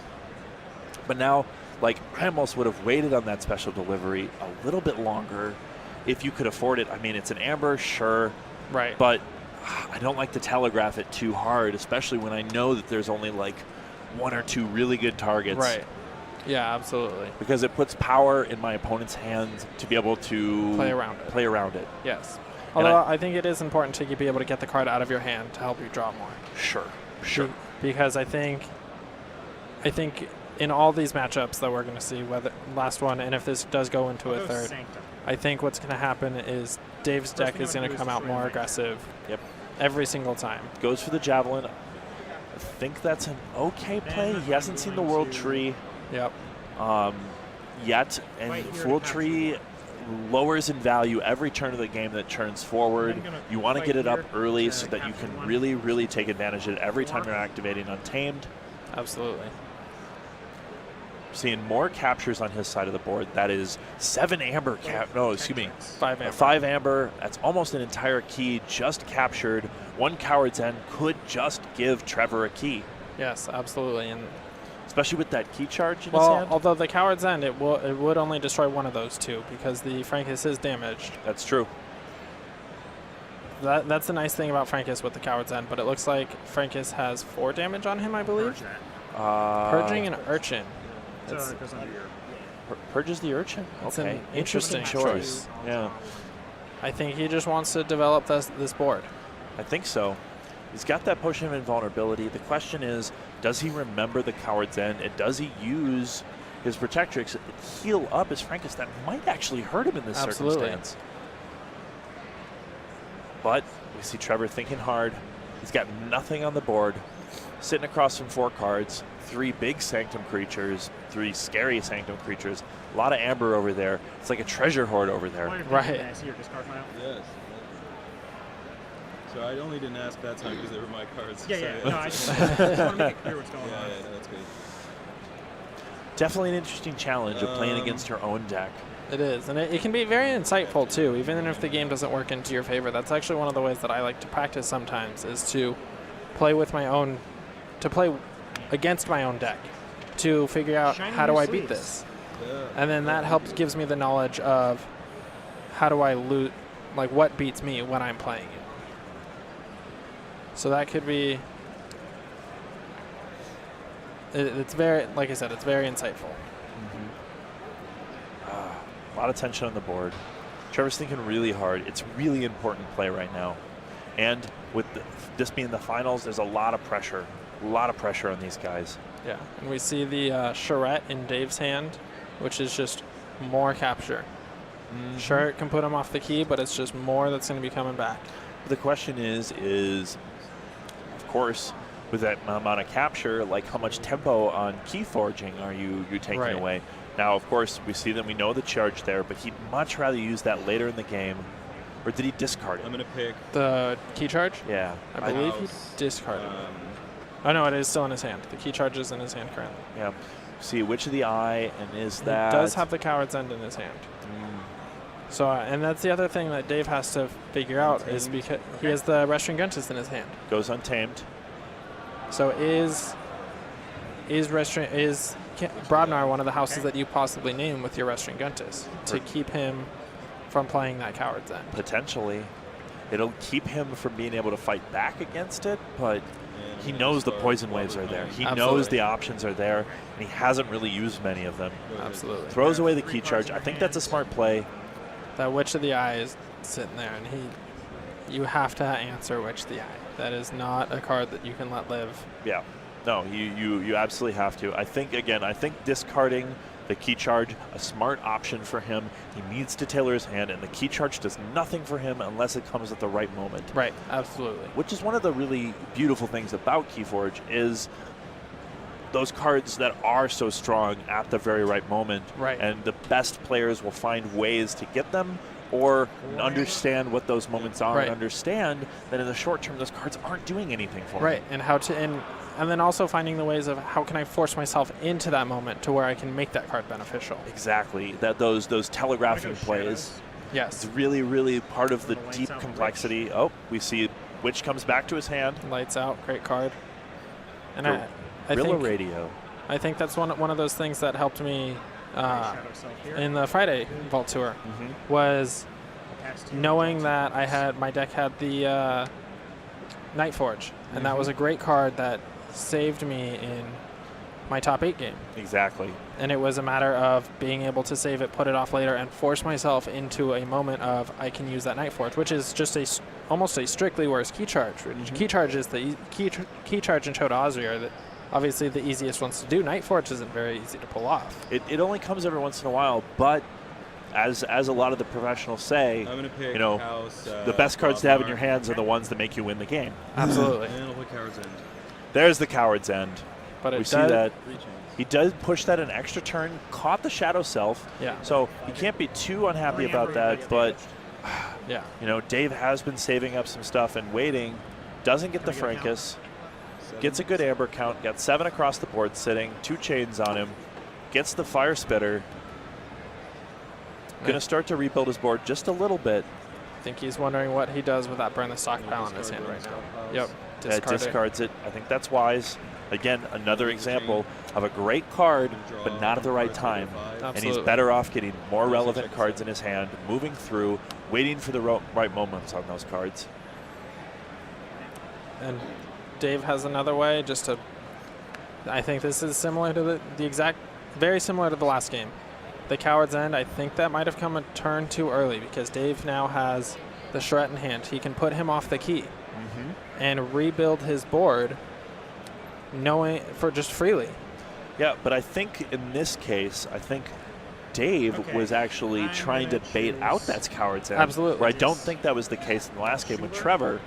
But now, like, I almost would have waited on that special delivery a little bit longer if you could afford it. I mean, it's an amber, sure. Right. But I don't like to telegraph it too hard, especially when I know that there's only, like, 1 or 2 really good targets. Right. Yeah, absolutely. Because it puts power in my opponent's hands to be able to play around it. Yes. Although I think it is important to be able to get the card out of your hand to help you draw more. Sure. Because I think in all these matchups that we're going to see, whether last one and if this does go into a third, I think what's going to happen is Dave's deck is going to come out more aggressive. Yep. Every single time. Goes for the Javelin. I think that's an okay play. He hasn't seen the World Tree. Yep. Yet, and Fool Tree lowers in value every turn of the game that turns forward. You want to get it up early so that you can really, really take advantage of it every time you're activating Untamed. Absolutely. seeing more captures on his side of the board. That is 7 amber no, excuse me. 5 amber. 5 amber. That's almost an entire key just captured. 1 Coward's End could just give Trevor a key. Yes, absolutely. And especially with that key charge in his hand. Although the Coward's End, it would only destroy one of those 2 because the Frankus is damaged. That's true. That's the nice thing about Frankus with the Coward's End, but it looks like Frankus has 4 damage on him, I believe. Purging an Archon. So it goes under your. Purges the Urchin? That's Okay. an interesting choice. Yeah. I think he just wants to develop this board. I think so. He's got that potion of invulnerability. The question is, does he remember the Coward's End, and does he use his Protectrix to heal up his Frankus? That might actually hurt him in this circumstance. But we see Trevor thinking hard. He's got nothing on the board. Sitting across from 4 cards, 3 big Sanctum creatures, 3 scary Sanctum creatures, a lot of amber over there. It's like a treasure hoard over there. Right. I see your discard pile. Yes. So I only didn't ask that time because they were my cards. Yeah, So yeah. No, I just want to make it clear what's going on. Yeah, no, that's good. Definitely an interesting challenge of playing against your own deck. It is, and it can be very insightful too, even if the game doesn't work into your favor. That's actually one of the ways that I like to practice sometimes, is to play with my own, to play against my own deck, to figure out Shiny how do new I beat sleeves. this. Yeah. And then that gives me the knowledge of how do I loot, like what beats me when I'm playing it. So that could be, it's very, like I said, it's very insightful. A lot of tension on the board. Trevor's thinking really hard. It's really important play right now. And with this being the finals, there's a lot of pressure. A lot of pressure on these guys. Yeah, and we see the charrette in Dave's hand, which is just more capture. Charrette can put him off the key, but it's just more that's going to be coming back. The question is, of course, with that amount of capture, like how much tempo on key forging are you taking Right. away? Now, of course, we see that we know the charge there, but he'd much rather use that later in the game. Or did he discard it? I'm going to pick. The key charge? Yeah. I believe he House. discarded it. Oh, no, it is still in his hand. The key charge is in his hand currently. Yeah. See, Witch of the Eye, and is He that... does have the Coward's End in his hand. So, and that's the other thing that Dave has to figure out, is because he has the Restoring Guntus in his hand. Goes untamed. So is Brodnar one of the houses that you possibly name with your Restoring Guntus to keep him from playing that Coward's End? Potentially. It'll keep him from being able to fight back against it, but he knows the poison waves are there. He knows Absolutely. the options are there, and he hasn't really used many of them. Absolutely. Throws away the key charge. I think that's a smart play. That Witch of the Eye is sitting there, and you have to answer Witch of the Eye. That is not a card that you can let live. Yeah. No, you absolutely have to. I think discarding the key charge, a smart option for him. He needs to tailor his hand, and the key charge does nothing for him unless it comes at the right moment. Right, absolutely. Which is one of the really beautiful things about Keyforge is those cards that are so strong at the very right moment. Right. And the best players will find ways to get them or understand what those moments are Right. and understand that in the short term those cards aren't doing anything for Right, me. and how to and then also finding the ways of how can I force myself into that moment to where I can make that card beneficial. Exactly. That those telegraphing plays is Yes. really, really part of the Lights deep out complexity. Oh, we see Witch comes back to his hand. Lights out, great card. And Guerrilla I think that's one of those things that helped me Shadow Self here. in the Friday Vault Tour was Attached to knowing that my deck had the Night Forge, and that was a great card that saved me in my top 8 game. Exactly. And it was a matter of being able to save it, put it off later, and force myself into a moment of I can use that Night Forge, which is just almost a strictly worse key charge. Key charge is the key charge and Chota Ozri are obviously the easiest ones to do. Night Forge isn't very easy to pull off. It only comes every once in a while, but as a lot of the professionals say, I'm going to pick House. the best cards to have in your Brodnar, hands are the ones that make you win the game. Absolutely. And I'll pick Coward's End. There's the Coward's End. But We see that. 3 chains. He does push that an extra turn, caught the Shadow Self. Yeah. So you can't be too unhappy about that, but Yeah. Dave has been saving up some stuff and waiting. Doesn't get the Frankus. Gets a good amber count. Got 7 across the board sitting. 2 chains on him. gets the Fire Spitter. Going to start to rebuild his board just a little bit. I think he's wondering what he does with that burn the stockpile in his hand right now. Yep. Discards it. I think that's wise. Again, another example of a great card, but not at the right time. Absolutely. And he's better off getting more relevant cards in his hand, moving through, waiting for the right moments on those cards. And Dave has another way just to, I think this is similar to very similar to the last game. The Coward's End, I think that might have come a turn too early because Dave now has the Charette in hand. He can put him off the key and rebuild his board just freely. Yeah, but I think in this case, I think Dave was actually trying to bait out that Coward's End. Absolutely. Where I don't think that was the case in the last game with Trevor.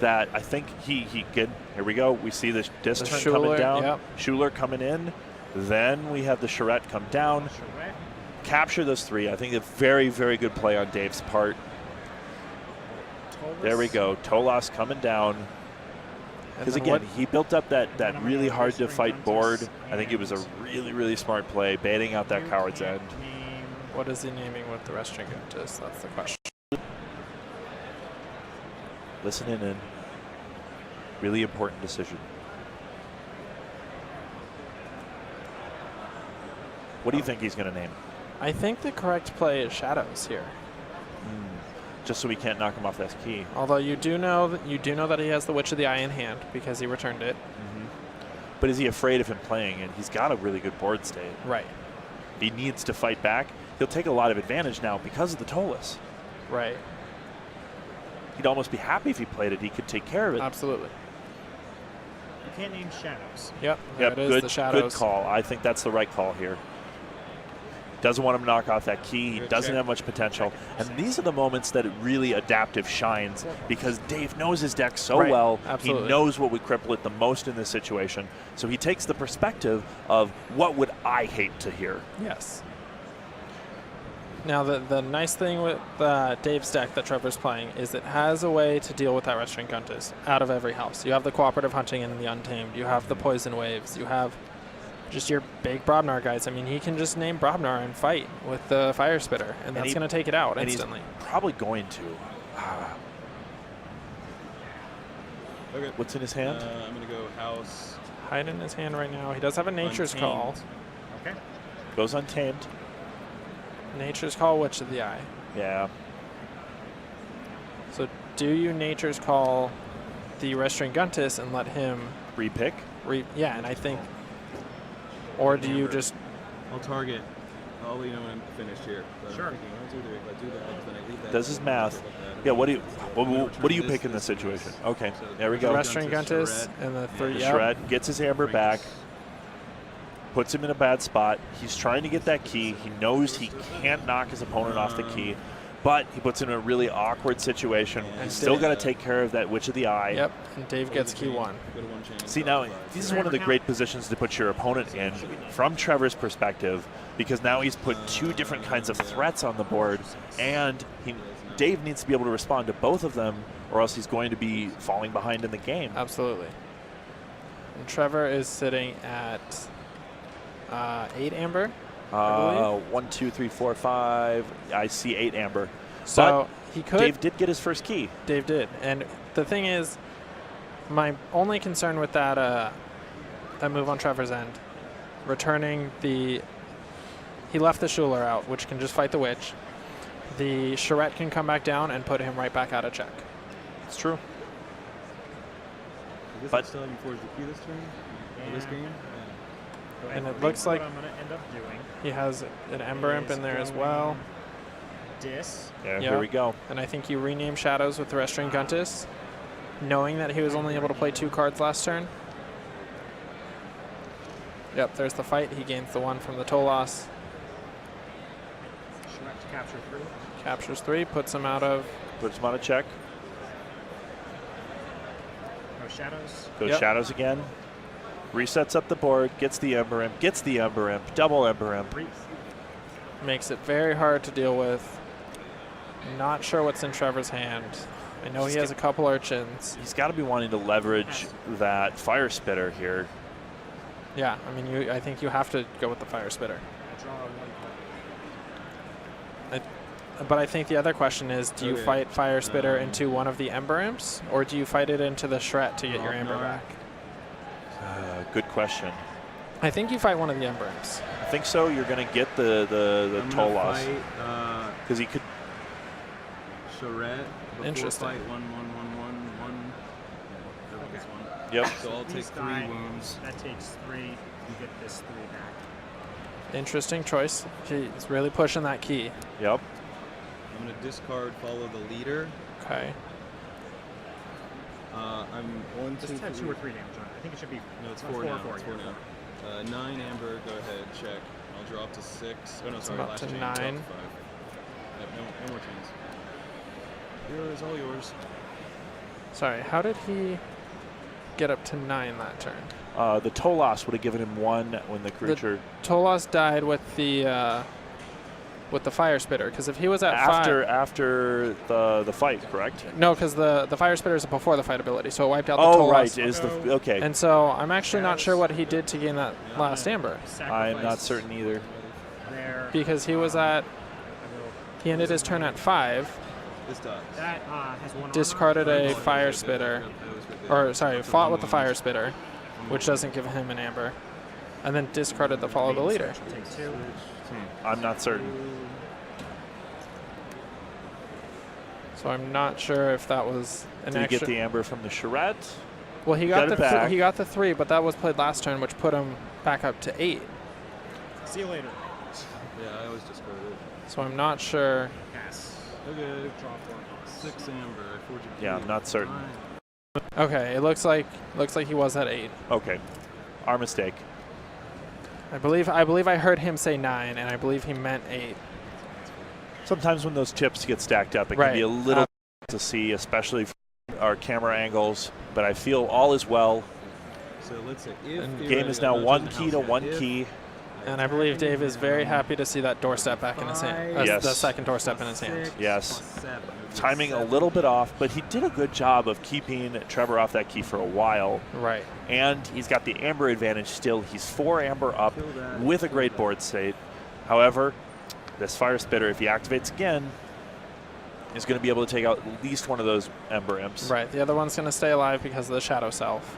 That I think he could. Here we go. We see the disc turn coming down. Yep. Schuler coming in. Then we have the Charette come down. Capture those 3. I think a very, very good play on Dave's part. There we go. Tolas coming down. Because again, he built up that really hard to fight board. I think it was a really, really smart play, baiting out that Coward's End. What is he naming with the restaurant Guntis? That's the question. Listening in. Really important decision. What do you think he's going to name? I think the correct play is Shadows here. Just so we can't knock him off that key. Although you do know that he has the Witch of the Eye in hand because he returned it. But is he afraid of him playing it? He's got a really good board state. Right. He needs to fight back. He'll take a lot of advantage now because of the Tolas. Right. He'd almost be happy if he played it. He could take care of it. Absolutely. You can't name Shadows. Yep. There it is, good, the Shadows. good call. I think that's the right call here. Doesn't want him to knock off that key. He doesn't have much potential. And these are the moments that it really adaptive shines because Dave knows his deck so well. Absolutely. He knows what would cripple it the most in this situation. So he takes the perspective of what would I hate to hear. Yes. Now, the nice thing with Dave's deck that Trevor's playing is it has a way to deal with that Restaurant Guntis out of every house. You have the Cooperative Hunting and the Untamed. You have the Poison Waves. You have just your big Brobnar guys. I mean, he can just name Brobnar and fight with the Fire Spitter, and that's going to take it out instantly. He's probably going to. Okay. What's in his hand? I'm going to go House. Hide in his hand right now. He does have a Nature's Call. Okay. Goes Untamed. Nature's Call, Witch of the Eye. Yeah. So do you Nature's Call the Restaurant Guntis and let him Repick? Yeah, and I think, or do you just... I'll target. I'll let you know when I'm finished here. So Sure. I'm thinking, 1, 2, 3. If I do that, then I leave that. Does his math. Yeah, what do you pick in this situation? Okay, there we go. Restaurant Guntis and the 3. The Shred gets his Amber back. Puts him in a bad spot. He's trying to get that key. He knows he can't knock his opponent off the key, but he puts him in a really awkward situation. He's still got to take care of that Witch of the Eye. Yep, and Dave gets key 1. See, now, this is one of the great positions to put your opponent in from Trevor's perspective, because now he's put 2 different kinds of threats on the board, and Dave needs to be able to respond to both of them, or else he's going to be falling behind in the game. Absolutely. And Trevor is sitting at 8 Amber, I believe. 1, 2, 3, 4, 5. I see 8 Amber. So he could. Dave did get his first key. Dave did, and the thing is, my only concern with that move on Trevor's end, returning he left the Schuler out, which can just fight the Witch. The Charette can come back down and put him right back out of check. It's true. But still having forged the key this turn, this game. And it looks like what I'm going to end up doing. He has an Ember Imp in there as well. Dis. Yeah, here we go. And I think you rename Shadows with the Restaurant Guntis, knowing that he was only able to play 2 cards last turn. Yep, there's the fight. He gains the 1 from the Tolas. Charette to capture 3. Captures 3, puts him out of... Puts him on a check. No Shadows. Goes Shadows again. Resets up the board, gets the Ember Imp, double Ember Imp. Makes it very hard to deal with. Not sure what's in Trevor's hand. I know he has a couple Archons. He's got to be wanting to leverage that Fire Spitter here. Yeah, I mean, I think you have to go with the Fire Spitter. I draw 1 card. But I think the other question is, do you fight Fire Spitter into one of the Ember Imps, or do you fight it into the Shret to get your Amber back? Good question. I think you fight one of the Ember Imps. I think so. You're going to get the toll loss. Because he could. Charette. Interesting. Fight 1, 1, 1, 1, 1. This one. Yep. So I'll take 3 wounds. That takes 3. You get this 3 back. Interesting choice. He's really pushing that key. Yep. I'm going to discard Follow the Leader. Okay. I'm 1, 2, Just have 2 3. or 3 damage on it. I think it should be. No, it's 4 now. It's 4 yeah. now. 9 Amber. Go ahead. Check. I'll drop to 6. Oh no, sorry. up Last to chain. 9. Drop to 5. Yep, no more chains. Yours, all yours. Sorry, how did he get up to 9 that turn? The toll loss would have given him 1 when the creature. Tolos died with the Fire Spitter, because if he was at 5 after the fight, correct? No, because the Fire Spitter is before the fight ability, so it wiped out the Oh, Tolos. right. Is the okay? And so I'm actually not sure what he did to gain that last Amber, I'm not certain either. There. because he was at he ended his turn at 5, This dies. That has 1 discarded armor. a Fire Spitter, or sorry, fought with the Fire Spitter, which doesn't give him an Amber, and then discarded the Follow the Leader. Take 2. I'm not certain. So I'm not sure if that was an Did he extra. get the amber from the charrette? Well, he got got it back. he got the 3, but that was played last turn, which put him back up to 8. See you later. Yeah, I always discard it. So I'm not sure. Pass. Okay. Draw 4 costs. 6 Amber. I forge a Yeah, key. I'm not certain. 9. Okay, it looks like he was at 8. Okay, our mistake. I believe I heard him say 9, and I believe he meant 8. Sometimes when those chips get stacked up, it can be a little to see, especially from our camera angles. But I feel all is well. So let's say And Game is now 1 key to 1 key. And I believe Dave is very happy to see that doorstep back in his hand. Yes. The second doorstep in his hand. Yes. Timing a little bit off, but he did a good job of keeping Trevor off that key for a while. Right. And he's got the amber advantage still. He's 4 amber up with a great board state. However, this Fire Spitter, if he activates again, is going to be able to take out at least one of those Ember Imps. Right. The other one's going to stay alive because of the Shadow Self.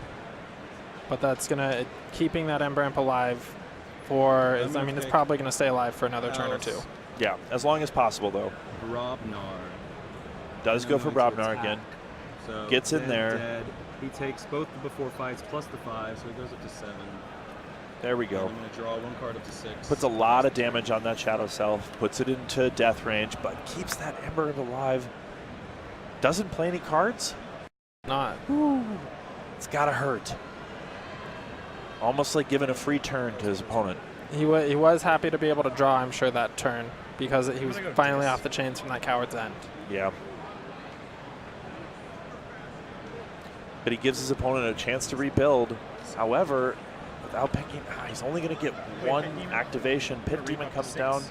But that's going to keeping that Ember Imp alive for. I mean, it's probably going to stay alive for another turn or 2. Yeah, as long as possible though. Brobnar. Does go for Brobnar again. So Gets in there. Dead. He takes both the before fights plus the 5, so he goes up to 7. There we go. And I'm going to draw 1 card up to 6. Puts a lot of damage on that Shadow Self. Puts it into death range, but keeps that Ember Imp alive. Doesn't play any cards. Not. Ooh, it's gotta hurt. Almost like giving a free turn to his opponent. He was happy to be able to draw, I'm sure, that turn because he was finally off the chains from that Coward's End. Yeah. But he gives his opponent a chance to rebuild. However, without picking, he's only going to get 1 activation. Pit Demon comes down,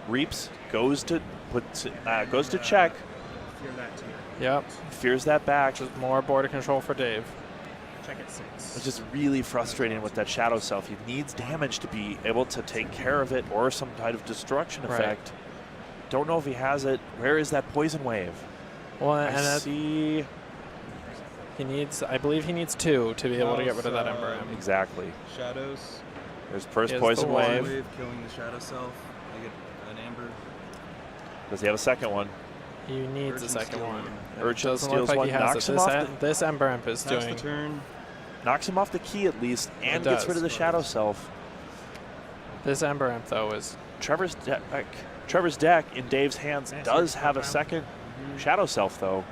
reaps, goes to check. Fear that too. Yep. Fears that back. Just more border control for Dave. Check at 6. Which is really frustrating with that Shadow Self. He needs damage to be able to take care of it or some kind of destruction effect. Don't know if he has it. Where is that Poison Wave? Well, I and see. I believe he needs 2 to be able to get rid of that Ember Imp. Exactly. Shadows. There's first He has Poison the one. Wave. Killing the Shadow Self. I get an Amber. Does he have a second one? He needs a Urchin second steals one. one. It Urchin doesn't steals look like one, he has knocks it. him off This Ember Imp is That's doing. the turn. Knocks him off the key at least and It gets does. rid of the Shadow Self. This Ember Imp though is. Trevor's deck in Dave's hands does have a second Shadow Self though.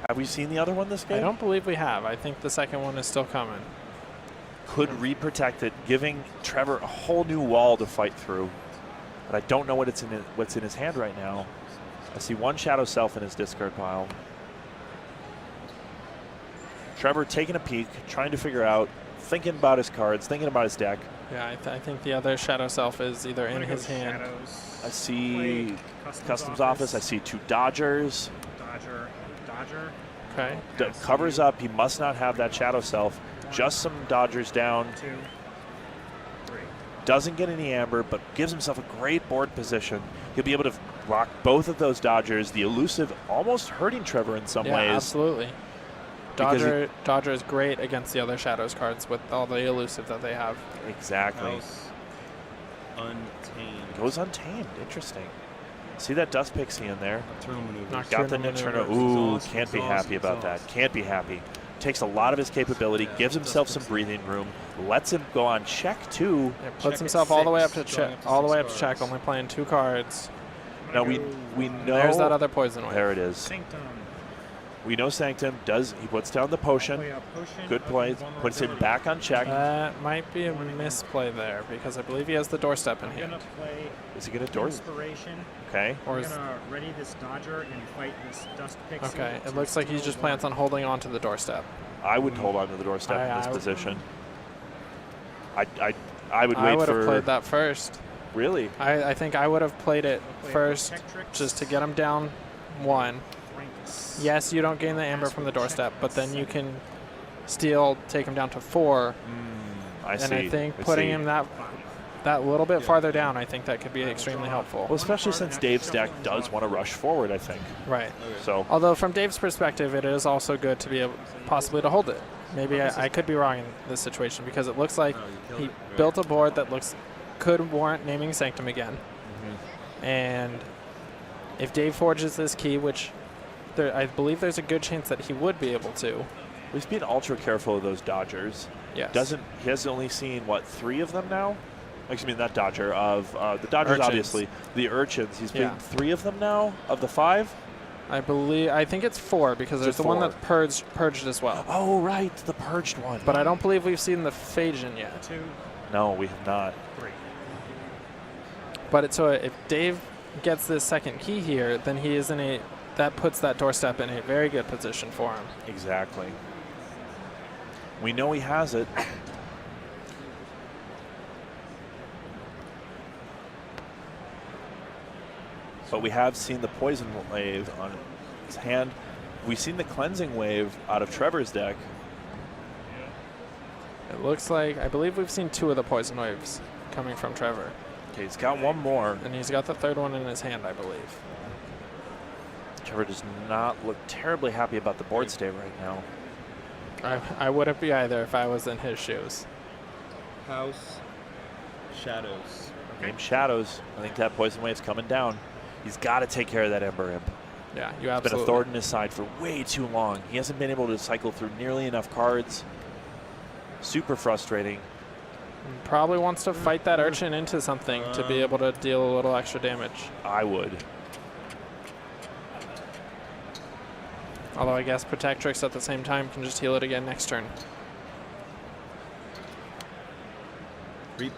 Have we seen the other one this game? I don't believe we have. I think the second one is still coming. Could re-protect it, giving Trevor a whole new wall to fight through. But I don't know what's in his hand right now. I see 1 Shadow Self in his discard pile. Trevor taking a peek, trying to figure out, thinking about his cards, thinking about his deck. Yeah, I think the other Shadow Self is either I'm in gonna his go hand. Shadows. I see Play Customs Office. I see 2 Dodgers. Dodger. Okay. Covers up. He must not have that Shadow Self. Just some Dodgers down. 2. Doesn't get any amber, but gives himself a great board position. He'll be able to block both of those Dodgers. The elusive almost hurting Trevor in some ways. Yeah, absolutely. Dodger is great against the other Shadows cards with all the elusive that they have. Exactly. House Untamed. Goes untamed. Interesting. See that Dust Pixie in there? Nocturnal Maneuver. Got the Nocturnal Nocturno. Ooh, Exhaust, can't be exhaust, happy about exhaust. that. Can't be happy. Takes a lot of his capability, gives himself some breathing room, lets him go on check too. Yeah, puts Check himself at all the way up six, to going check, up to all the way up six to check, cards. only playing 2 cards. Now we know. There's that other poison wave. There it is. Sanctum. We know Sanctum does. He puts down the potion. Play a potion. Good play. Puts him back on check. That might be a misplay there because I believe he has the doorstep in I'm hand. gonna play Is he going to door? Inspiration. Okay. Or I'm is, gonna ready this Dodger and fight this Dust Pixie. okay, to it looks like he steal just plans on holding on to the doorstep. I wouldn't hold on to the doorstep in this I- position. I would I wait would for. have played that first. Really? I think I would have played it Play first Protectrix, just to get him down 1. Frankus. Yes, you don't gain the amber from the doorstep, but then you can still take him down to 4. I And see. I think putting see. him that little bit farther down, I think that could be extremely helpful. Well, especially since Dave's deck does want to rush forward, I think. Right. So Although from Dave's perspective, it is also good to be able possibly to hold it. Maybe I could be wrong in this situation because it looks like he built a board that could warrant naming Sanctum again. And if Dave forges this key, which I believe there's a good chance that he would be able to. he's being ultra careful of those Dodgers. Yes. He has only seen what 3 of them now? Excuse me, not Dodger. Of the Dodgers, Urchins. obviously. The Urchins. He's Yeah. played 3 of them now of the 5. I think it's 4 because Is there's it the one 4? that purged as well. Oh right, the purged one. But I don't believe we've seen the Phasian yet. 2, No, we have not. 3. But so if Dave gets this second key here, then he is that puts that doorstep in a very good position for him. Exactly. We know he has it. But we have seen the poison wave on his hand. We've seen the cleansing wave out of Trevor's deck. It looks like, I believe we've seen 2 of the poison waves coming from Trevor. Okay, he's got one more. And he's got the 3rd one in his hand, I believe. Trevor does not look terribly happy about the board state right now. I wouldn't be either if I was in his shoes. House Shadows. Game Shadows. I think that poison wave's coming down. He's got to take care of that Ember Imp. Yeah, you It's been a absolutely. thorn in his side for way too long. He hasn't been able to cycle through nearly enough cards. Super frustrating. Probably wants to fight that Urchin into something to be able to deal a little extra damage. I would. Although I guess Protectrix at the same time can just heal it again next turn. Reap.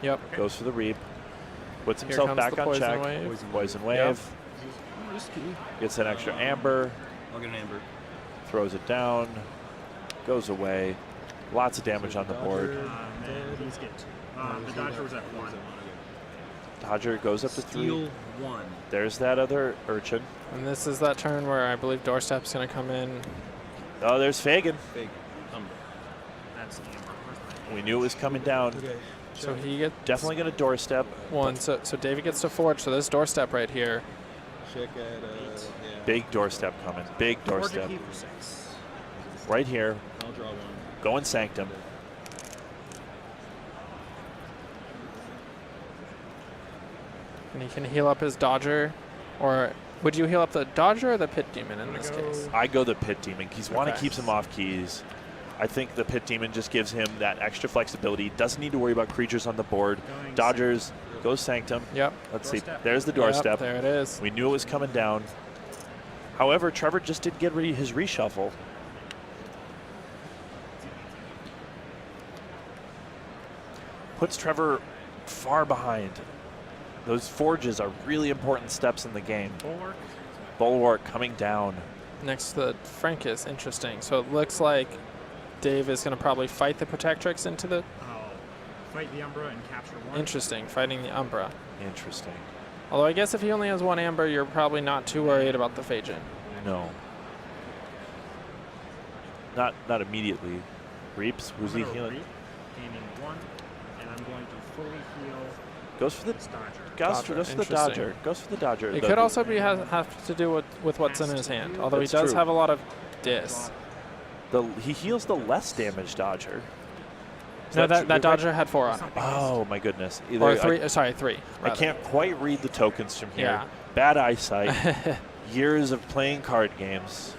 Yep. Goes for the Reap. Puts Here himself comes back the on poison check. wave. Poison wave. Yep. Just kidding. Gets an extra Amber. I'll get an Amber. Throws it down. Goes away. Lots of damage on the board. And he's get 2. The Dodger was at 1. Dodger goes up to 3. Steal 1. There's that other Urchin. And this is that turn where I believe Doorstep's going to come in. Oh, there's Fagin. Big Umber. That's the Amber. We knew it was coming down. Okay. So he gets Definitely going to doorstep. 1. So David gets to forge. So this Doorstep right here. Check at yeah. Big doorstep coming. Big Forge a doorstep. key for 6. Right here. I'll draw 1. Going Sanctum. And he can heal up his Dodger. Or would you heal up the Dodger or the Pit Demon in this case? I go the Pit Demon. He's one that Okay. keeps him off keys. I think the Pit Demon just gives him that extra flexibility. Doesn't need to worry about creatures on the board. Going Dodgers goes Sanctum. Yep. Let's see. Doorstep. There's the Yep, doorstep. there it is. We knew it was coming down. However, Trevor just did get his reshuffle. Puts Trevor far behind. Those forges are really important steps in the game. Bulwark. Bulwark coming down. Next to the Frankus. Interesting. So it looks like Dave is going to probably fight the Protectrix into the... I'll fight the Umbra and capture 1. Interesting. Fighting the Umbra. Interesting. Although I guess if he only has 1 Amber, you're probably not too worried about the Phasian. No. Not immediately. Reaps, who's he I'm gonna healing? Reap, gaining 1, and I'm going to fully heal Goes for the this Dodger. goes for the Interesting. Dodger. Goes for the Dodger. It could also be have to do with what's in his hand, although That's he does true. have a lot of dis. He heals the less damage Dodger. Is No, true? that Dodger had 4 on it. Oh my goodness! Or 3. Sorry, 3. I rather. can't quite read the tokens from here. Yeah. Bad eyesight. Years of playing card games.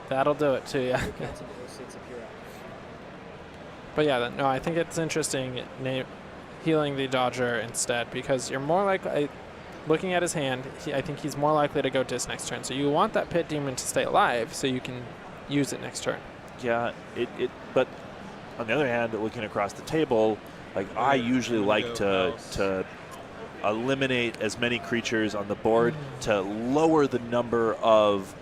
That'll do it to you. Cancel those 6 if you're out. But yeah, no, I think it's interesting healing the Dodger instead because you're more likely, looking at his hand, I think he's more likely to go dis next turn. So you want that Pit Demon to stay alive so you can use it next turn. Yeah, but on the other hand, looking across the table, like I usually like to eliminate as many creatures on the board to lower the number of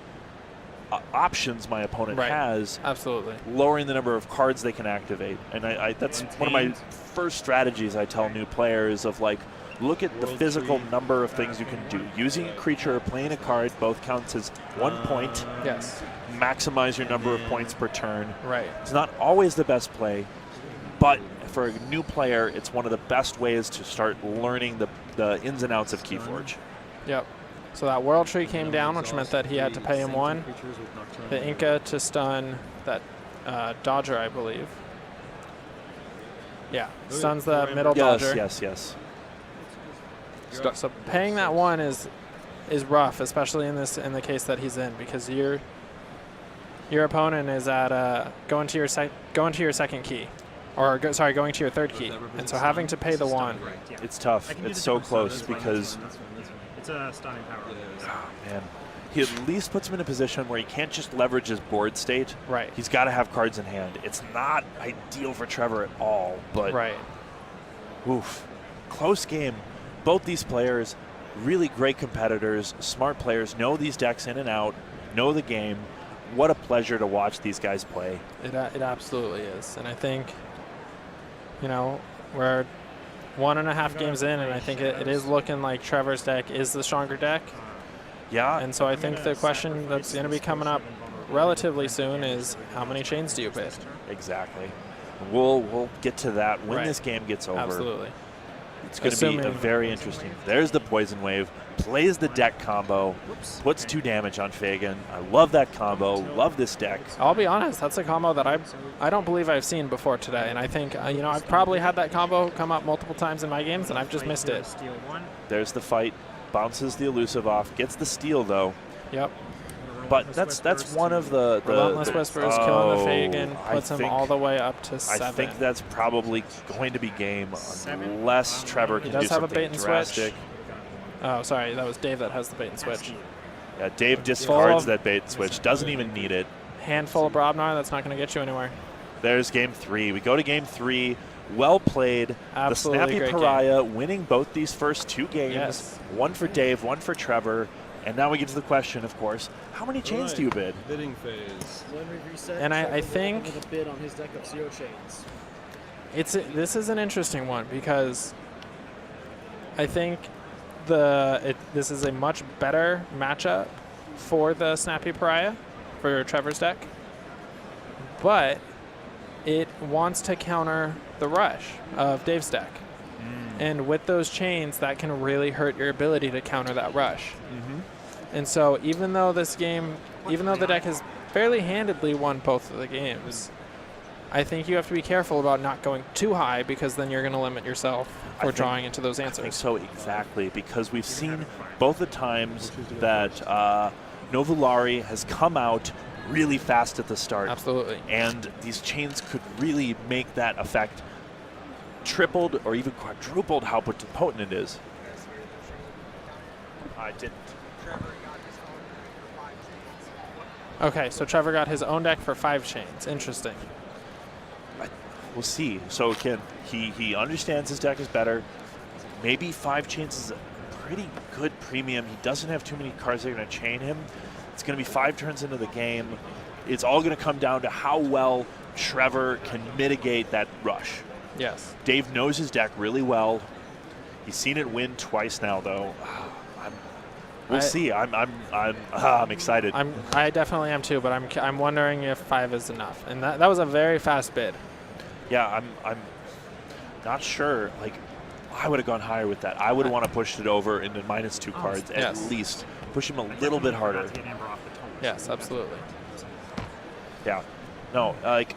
options my opponent has. Absolutely. Lowering the number of cards they can activate. And that's one of my first strategies I tell new players of like, look at the physical number of things you can do. Using a creature or playing a card both counts as 1 point. Yes. Maximize your number of points per turn. Right. It's not always the best play, but for a new player, it's one of the best ways to start learning the ins and outs of Keyforge. Yep. So that World Tree came down, which meant that he had to pay him 1. The Inca to stun that Dodger, I believe. Yeah, stuns the middle Dodger. Yes. So paying that 1 is rough, especially in the case that he's in, because your opponent is at going to your second key, or going to your third key, and so having to pay the 1. It's tough. It's so close because It's a stunning power. oh, man, he at least puts him in a position where he can't just leverage his board state. Right. He's got to have cards in hand. It's not ideal for Trevor at all, but Right. oof, close game. Both these players, really great competitors, smart players, know these decks in and out, know the game. What a pleasure to watch these guys play. It absolutely is, and I think, we're 1.5 games in, and I think it is looking like Trevor's deck is the stronger deck. Yeah, And so I think the question that's going to be coming up relatively soon is how many chains do you bid? exactly. We'll get to that when Right. this game gets over. Absolutely. It's going to be Assuming- very interesting. There's the Poison Wave, plays the deck combo, puts 2 damage on Fagan. I love that combo, love this deck. I'll be honest, that's a combo that I don't believe I've seen before today, and I think I've probably had that combo come up multiple times in my games, and I've just missed it. Steal 1. There's the fight, bounces the elusive off, gets the steal though. Yep. But that's one of the Relentless Whispers killing the Fagan, I puts him think- all the way up to 7. I think that's probably going to be game unless Trevor can do does have a something bait and switch. drastic. Oh, sorry, that was Dave that has the bait and switch. Yeah, Dave discards of- that bait and switch, doesn't even need it. Handful of Brobnar, that's not going to get you anywhere. There's game 3. We go to game 3. Well played. Absolutely The Snappy great Pariah winning both these first 2 games. Yes. One for Dave, one for Trevor. And now we get to the question, of course, how many chains do you bid? Bidding phase. When we reset, And I Trevor will think- open with a bid on his deck of 0 chains. This is an interesting one because I think this is a much better matchup for the Snappy Pariah for Trevor's deck, but it wants to counter the rush of Dave's deck. And with those chains, that can really hurt your ability to counter that rush. And so even though the deck has fairly handedly won both of the games, I think you have to be careful about not going too high because then you're going to limit yourself for drawing into those I think answers. so, exactly, because we've seen both the times that Novulari has come out really fast at the start. Absolutely. And these chains could really make that effect tripled or even quadrupled how potent it is. I didn't. Okay, so Trevor got his own deck for 5 chains. Interesting. We'll see. So again, he understands his deck is better. Maybe 5 chains is a pretty good premium. He doesn't have too many cards that are going to chain him. It's going to be 5 turns into the game. It's all going to come down to how well Trevor can mitigate that rush. Yes. Dave knows his deck really well. He's seen it win twice now, though. We'll see. I'm excited. I definitely am too, but I'm wondering if 5 is enough. And that was a very fast bid. Yeah, not sure. Like, I would have gone higher with that. I would want to push it over into -2 cards at least. Push him a little bit harder. Yes, absolutely. Yeah. No, like,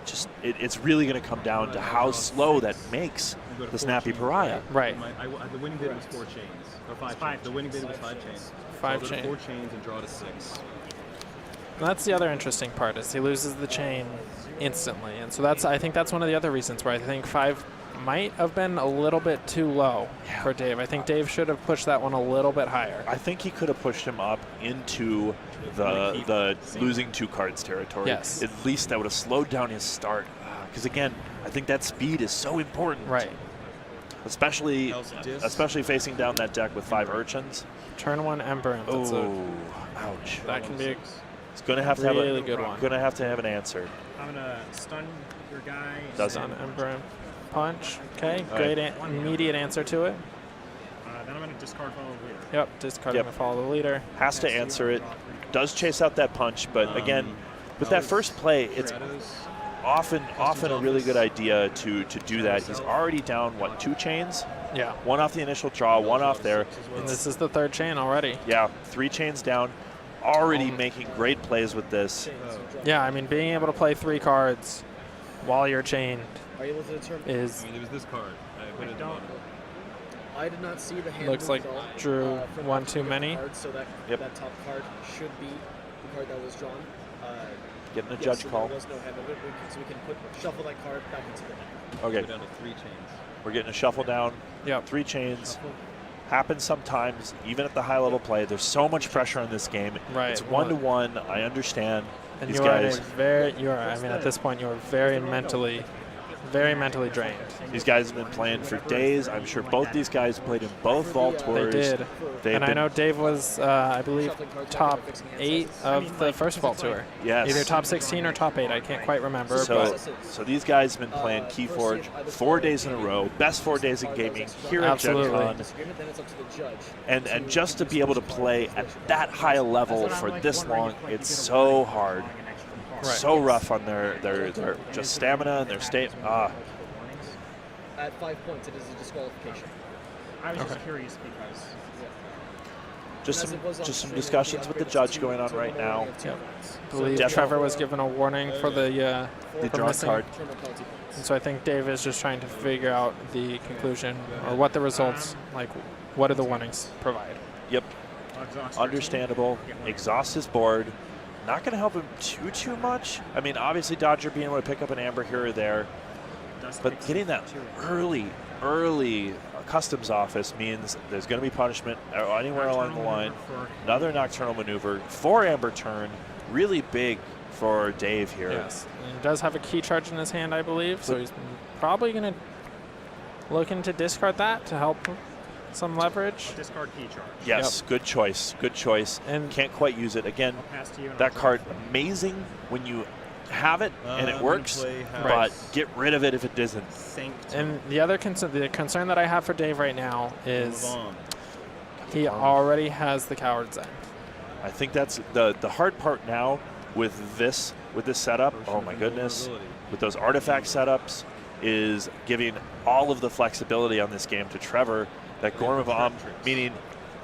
just it's really going to come down to how slow that makes the Snappy Pariah. Right. The winning bid was 4 chains. Or 5 chains. The winning bid was 5 chains. 5 so chains. 4 chains and draw to 6. And that's the other interesting part is he loses the chain instantly. And so I think that's one of the other reasons where I think 5 might have been a little bit too low for Dave. I think Dave should have pushed that one a little bit higher. I think he could have pushed him up into the losing 2 cards territory. Yes. At least that would have slowed down his start. Because again, I think that speed is so important. Right. Especially facing down that deck with 5 Urchins. Turn 1 Ember. Oh, ouch. That can be It's going to have to have really good one. Going to have to have an answer. I'm going to stun your guy. Doesn't. Stun Ember. Punch. Okay. Great immediate answer to it. Then I'm going to discard follow the leader. Yep. Discarding to follow the leader. Has to answer it. Does chase out that punch, but again, with that first play, it's often a really good idea to do that. He's already down, what, 2 chains? Yeah. 1 off the initial draw, 1 off there. And this is the 3rd chain already. Yeah, 3 chains down. Already making great plays with this. Yeah, I mean, being able to play 3 cards while you're chained is... I mean, it was this card. I put it down. I did not see the hand. Looks like drew from 1 too many. Cards, so that top card should be the card that was drawn. Getting a judge call. There was no hand of it, so we can shuffle that card back into the deck. Okay. We're down to 3 chains. We're getting a shuffle down. Yep. 3 chains. Happens sometimes, even at the high level play. There's so much pressure on this game. Right. It's 1-to-1. I understand. And These you are guys. I mean, at this point, you're very mentally drained. These guys have been playing for days. I'm sure both these guys played in both Vault Tours. They did. And I know Dave was, I believe, top 8 of the first Vault Tour. Yes. Either top 16 or top 8. I can't quite remember. So these guys have been playing Keyforge 4 days in a row. Best 4 days in gaming here at Gencon. And just to be able to play at that high a level for this long, it's so hard. Right. So rough on their just stamina and their state. At 5 points, it is a disqualification. I was just curious because just some discussions with the judge going on right now. Yep. I believe Trevor was given a warning for the draw card. And so I think Dave is just trying to figure out the conclusion or what the results, like what do the warnings provide. Yep. Understandable. Exhaust his board. Not going to help him too much. I mean, obviously Dodger being able to pick up an Amber here or there, but getting that early customs office means there's going to be punishment anywhere along the line. Another Nocturnal Maneuver, 4 Amber turn, really big for Dave here. Yes, and he does have a key charge in his hand, I believe, so he's probably going to looking to discard that to help some leverage. Discard key charge. Yes, good choice. Good choice. And can't quite use it. Again, that card, amazing when you have it and it works, but get rid of it if it doesn't. And the other concern that I have for Dave right now is he already has the Coward's End. I think that's the hard part now with this setup. Oh my goodness. With those artifact setups is giving all of the flexibility on this game to Trevor. That Gorm of Om, meaning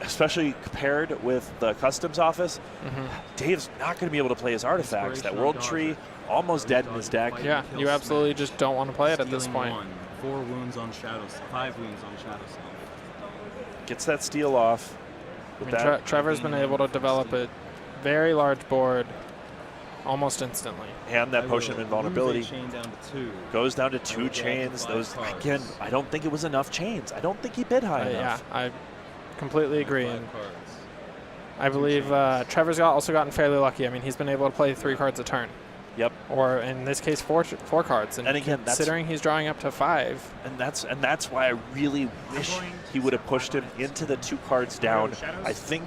especially compared with the customs office, Dave's not going to be able to play his artifacts. That World Tree almost dead in his deck. Yeah, you absolutely just don't want to play it at this point. 4 wounds on Shadow, 5 wounds on Shadow Self. Gets that steal off. Trevor's been able to develop a very large board almost instantly. And that Potion of Invulnerability goes down to 2 chains. Those, again, I don't think it was enough chains. I don't think he bid high enough. Yeah, I completely agree. And I believe Trevor's also gotten fairly lucky. I mean, he's been able to play 3 cards a turn. Yep. Or in this case, four cards. And again, considering he's drawing up to 5. And that's why I really wish he would have pushed him into the 2 cards down. I think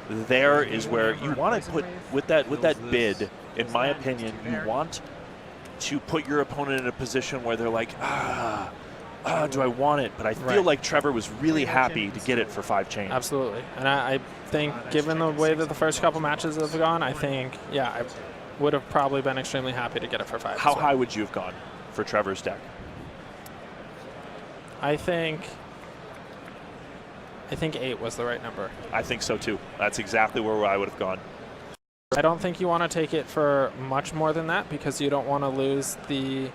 there is where you want to put with that bid. In my opinion, you want to put your opponent in a position where they're like, do I want it? But I feel like Trevor was really happy to get it for 5 chains. Absolutely. And I think, given the way that the first couple matches have gone, I think, I would have probably been extremely happy to get it for 5. How high would you have gone for Trevor's deck? I think 8 was the right number. I think so too. That's exactly where I would have gone. I don't think you want to take it for much more than that because you don't want to lose the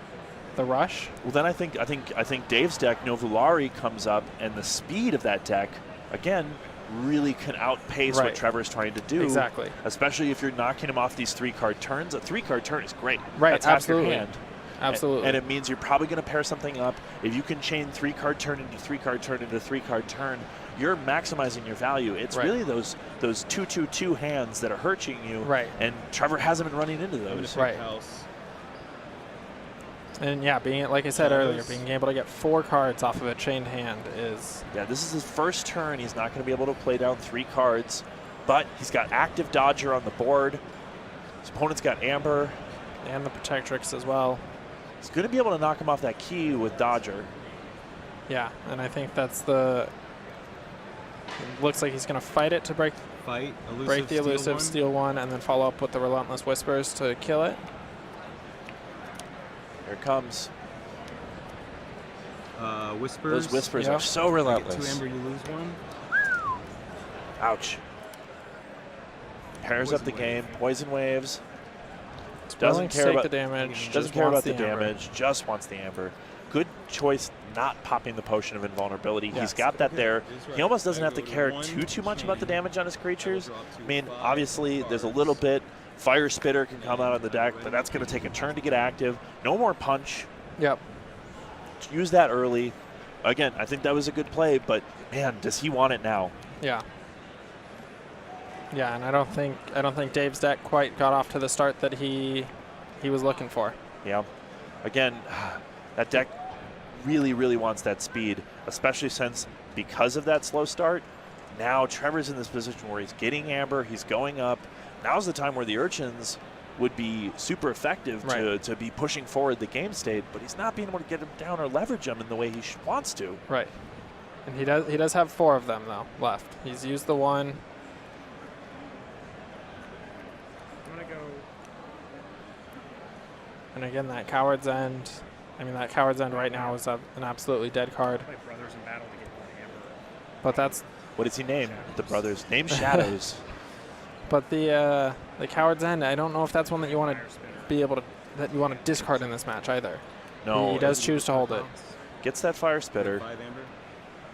rush. Well, then I think Dave's deck, Novulari, comes up, and the speed of that deck, again, really can outpace what Trevor's trying to do. Exactly. Especially if you're knocking him off these 3-card turns. A 3-card turn is great. Right, That's absolutely. half your hand. Absolutely. And it means you're probably going to pair something up. If you can chain 3-card turn into 3-card turn into 3-card turn, you're maximizing your value. It's really those 2-2-2 hands that are hurting you. Right. And Trevor hasn't been running into those. Right. And yeah, being, like I said earlier, being able to get 4 cards off of a chained hand is... Yeah, this is his first turn. He's not going to be able to play down 3 cards, but he's got active Dodger on the board. His opponent's got Amber. And the Protectrix as well. He's going to be able to knock him off that key with Dodger. Yeah, and I think that's the... It looks like he's going to fight it to break the elusive, steal 1, and then follow up with the Relentless Whispers to kill it. Here it comes. Whispers. Those Whispers are so relentless. You get 2 Amber, you lose 1. Ouch. Pairs up the game. Poison Waves. Doesn't care about the damage. Doesn't care about the damage. Just wants the Amber. Good choice not popping the Potion of Invulnerability. Yes. He's got that there. He almost doesn't have to care too much about the damage on his creatures. I mean, obviously, there's a little bit. Fire Spitter can come out on the deck, but that's going to take a turn to get active. No more punch. Yep. Use that early. Again, I think that was a good play, but man, does he want it now? Yeah. Yeah, and I don't think Dave's deck quite got off to the start that he was looking for. Yeah. Again, that deck really, really wants that speed, especially since because of that slow start, now Trevor's in this position where he's getting Amber, he's going up. Now's the time where the Urchins would be super effective to be pushing forward the game state, but he's not being able to get him down or leverage him in the way he wants to. Right. And he does have 4 of them, though, left. He's used the 1. I'm going to go... And again, that Coward's End. I mean, that Coward's End right now is an absolutely dead card. My brothers in battle to get 1 Amber. But that's... What does he name? The brothers. Name Shadows. But the Coward's End, I don't know if that's one that you want to be able to, that you want to discard in this match either. No. He does choose to hold it. Gets that Fire Spitter.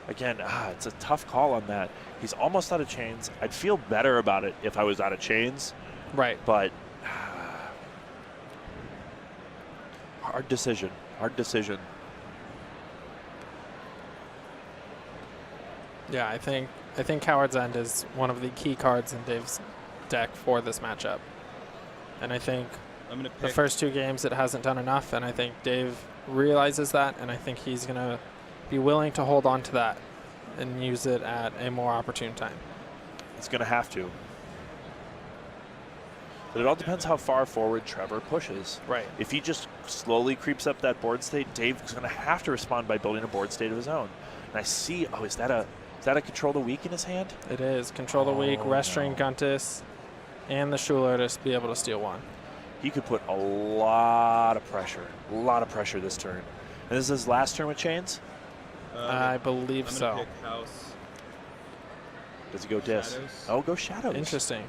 Again, it's a tough call on that. He's almost out of chains. I'd feel better about it if I was out of chains. Right. But hard decision. Hard decision. Yeah, I think Coward's End is one of the key cards in Dave's deck for this matchup. And I think the first 2 games it hasn't done enough, and I think Dave realizes that, and I think he's going to be willing to hold on to that and use it at a more opportune time. He's going to have to. But it all depends how far forward Trevor pushes. Right. If he just slowly creeps up that board state, Dave's going to have to respond by building a board state of his own. And I see, is that a Control the Weak in his hand? It is. Control the Weak, Restrain Guntus, and the Schuler to be able to steal 1. He could put a lot of pressure this turn. And this is his last turn with chains? I believe so. Pick House. Does he go Dis? Shadows. Oh, go Shadows. Interesting.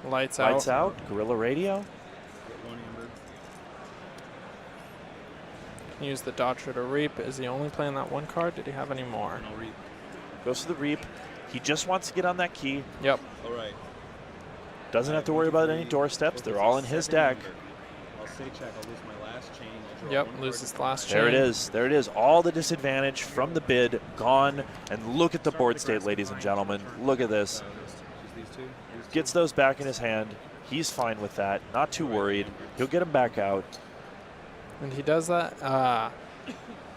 Lights out. Guerrilla Radio. Get 1 Amber. Use the Dodger to Reap. Is he only playing that 1 card? Did he have any more? And I'll Reap. Goes to the Reap. He just wants to get on that key. Yep. All right. Doesn't have to worry about any doorsteps. They're all in his deck. I'll say check. I'll lose my last chain. Yep, loses the last chain. There it is. There it is. All the disadvantage from the bid gone. And look at the board state, ladies and gentlemen. Look at this. Gets those back in his hand. He's fine with that. Not too worried. He'll get them back out. And he does that.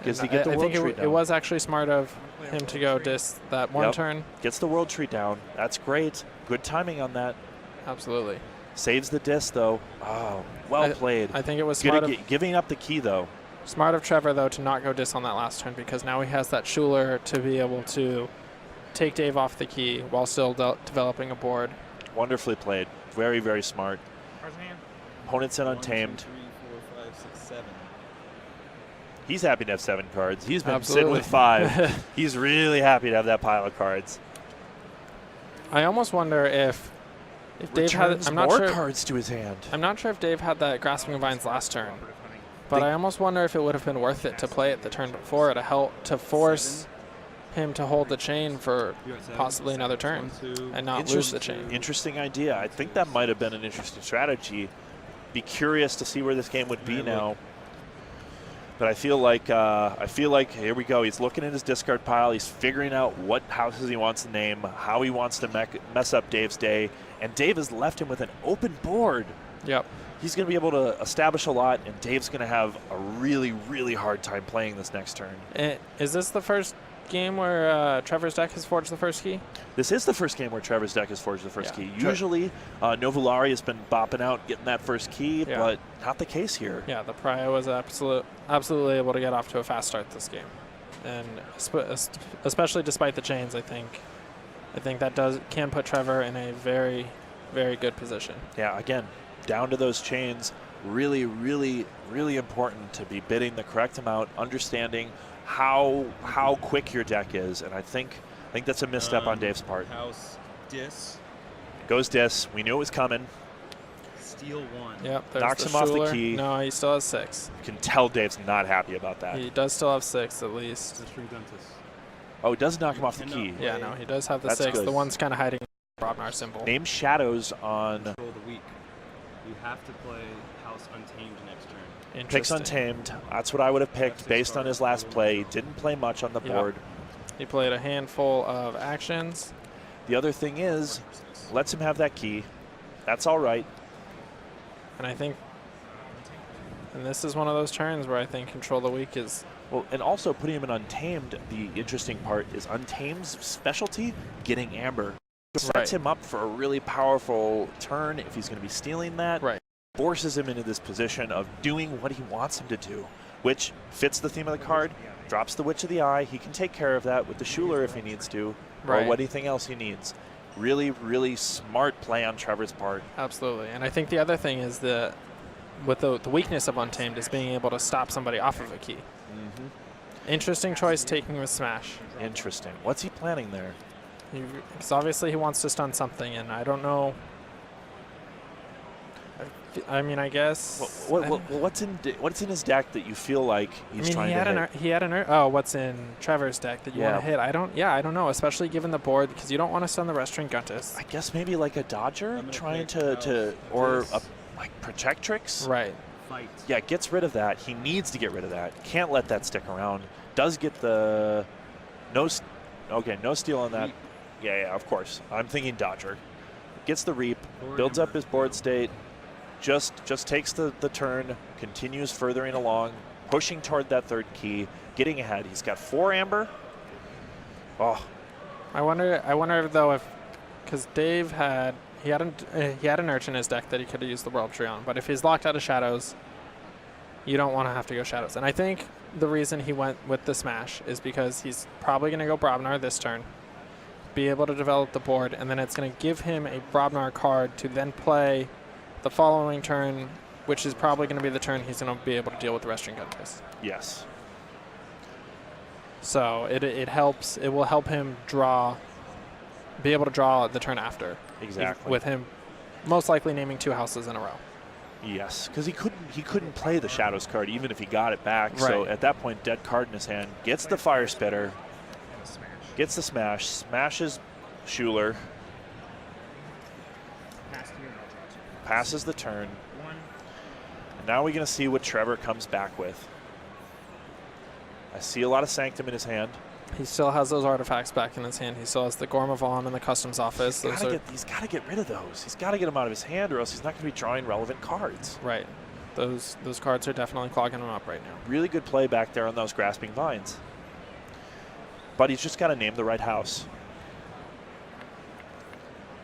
Gets to get the I world think tree down. it was actually smart of him to go Dis that 1 turn. Gets the world tree down. That's great. Good timing on that. Absolutely. Saves the Dis, though. Oh, well played. I think it was smart giving up the key, though. Smart of Trevor, though, to not go Dis on that last turn because now he has that Schuler to be able to take Dave off the key while still developing a board. Wonderfully played. Very, very smart. Opponent's in Untamed. 1, 2, 3, 4, 5, 6, 7. He's happy to have 7 cards. He's been Absolutely. sitting with 5. He's really happy to have that pile of cards. I almost wonder if Dave had. Returns I'm not more sure. cards to his hand. I'm not sure if Dave had that Grasping Vines last turn, but I almost wonder if it would have been worth it to play it the turn before to force him to hold the chain for possibly another turn and not lose the chain. Interesting idea. I think that might have been an interesting strategy. Be curious to see where this game would be now. But I feel like here we go. He's looking at his discard pile. He's figuring out what houses he wants to name, how he wants to mess up Dave's day. And Dave has left him with an open board. Yep. He's going to be able to establish a lot, and Dave's going to have a really, really hard time playing this next turn. Is this the first game where Trevor's deck has forged the first key? This is the first game where Trevor's deck has forged the first Yeah. key. Usually, Novulari has been bopping out, getting that first key, Yeah. but not the case here. Yeah, the Pariah was absolutely able to get off to a fast start this game, and especially despite the chains, I think that can put Trevor in a very, very good position. Yeah, again, down to those chains, really, really, really important to be bidding the correct amount, understanding how quick your deck is, and I think that's a misstep on Dave's part. House Dis. Goes Dis. We knew it was coming. Steal 1. Yep. There's Knocks the him off the Schuler. key. No, he still has 6. You can tell Dave's not happy about that. He does still have 6 at least. Oh, it does knock him off the Cannot key. play. Yeah, no, he does have the That's 6. good. The one's kind of hiding the Brobnar symbol. Name shadows on Control the weak. You have to play House Untamed next turn. Picks Interesting. Untamed. That's what I would have picked based on his last play. He didn't play much on the Yep. board. He played a handful of actions. The other thing is, lets him have that key. That's all right. And I think, and this is one of those turns where I think Control the Weak is, Well, and also putting him in Untamed, the interesting part is Untamed's specialty, getting Amber. Sets Right. him up for a really powerful turn if he's going to be stealing that. Right. Forces him into this position of doing what he wants him to do, which fits the theme of the card, drops the Witch of the Eye. He can take care of that with the Schuler if he needs to, Right. or anything else he needs. Really, really smart play on Trevor's part. absolutely. And I think the other thing is with the weakness of Untamed is being able to stop somebody off of a key. Interesting choice taking with Smash. Interesting. What's he planning there? Because obviously he wants to stun something, and I don't know. I mean, I guess. What's in his deck that you feel like he's trying to hit? He had an. Oh, what's in Trevor's deck that you want to hit? I don't know. Especially given the board, because you don't want to stun the Restaurant Guntus. I guess maybe like a Dodger I'm gonna trying pick to or a, like Protectrix. Right. Fight. Yeah, gets rid of that. He needs to get rid of that. Can't let that stick around. Does get the no steal on that. Yeah, of course. I'm thinking Dodger. Gets the Reap, builds up his board state, just takes the turn, continues furthering along, pushing toward that third key, getting ahead. He's got 4 Amber. Oh, I wonder though if, because Dave had an Urchin in his deck that he could have used the World Tree on, but if he's locked out of Shadows, you don't want to have to go Shadows. And I think the reason he went with the Smash is because he's probably going to go Brobnar this turn, be able to develop the board, and then it's going to give him a Brobnar card to then play the following turn, which is probably going to be the turn he's going to be able to deal with the Restaurant Guntus. yes. So it helps. It will help him be able to draw the turn after. Exactly. With him most likely naming 2 houses in a row. Yes, because he couldn't play the Shadows card even if he got it back. So Right. at that point, dead card in his hand. Gets the Fire Spitter. Gets the Smash. Smashes Schuler. Passes the turn. And now we're going to see what Trevor comes back with. I see a lot of Sanctum in his hand. He still has those artifacts back in his hand. He still has the Gorm of Alm in the customs office. He's got to get rid of those. He's got to get them out of his hand, or else he's not going to be drawing relevant cards. Right. Those cards are definitely clogging him up right now. Really good play back there on those Grasping Vines. But he's just got to name the right house.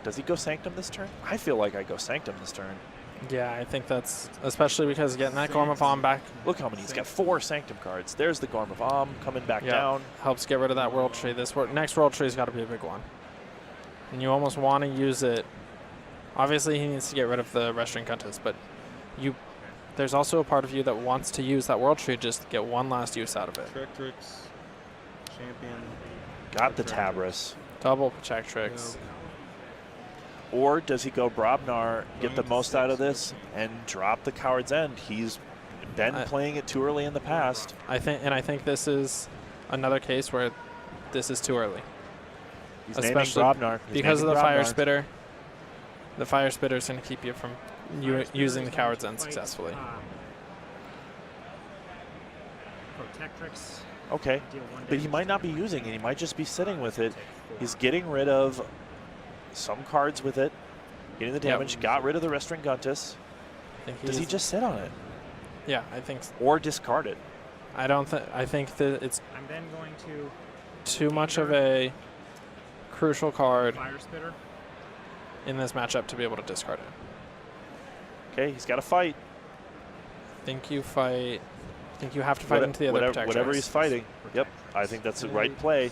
Does he go Sanctum this turn? I feel like I go Sanctum this turn. Yeah, I think that's especially because getting that Gorm of Alm back Look how many. He's got 4 Sanctum cards. There's the Gorm of Alm coming back down. helps get rid of that World Tree. Next World Tree's got to be a big one. And you almost want to use it. Obviously, he needs to get rid of the Restaurant Guntus, but there's also a part of you that wants to use that World Tree just to get one last use out of it. Tricks. Champion. Got the Tabris. Double Check Tricks. Or does he go Brobnar, get the most out of this, and drop the Coward's End? He's been playing it too early in the past. I think this is another case where this is too early. He's especially naming Brobnar. Because of the Fire Spitter. The Fire Spitter is going to keep you from using the Coward's End successfully. Protect Tricks. Okay, but he might not be using it. He might just be sitting with it. He's getting rid of some cards with it, getting the damage, got rid of the Restaurant Guntus. Does he just sit on it? Yeah, I think so. Or discard it? I don't think. I think that it's I'm then going to too much of a crucial card Fire Spitter in this matchup to be able to discard it. Okay, he's got to fight. I think you fight. I think you have to fight into the other protection. Whatever he's fighting. Yep, I think that's the right play.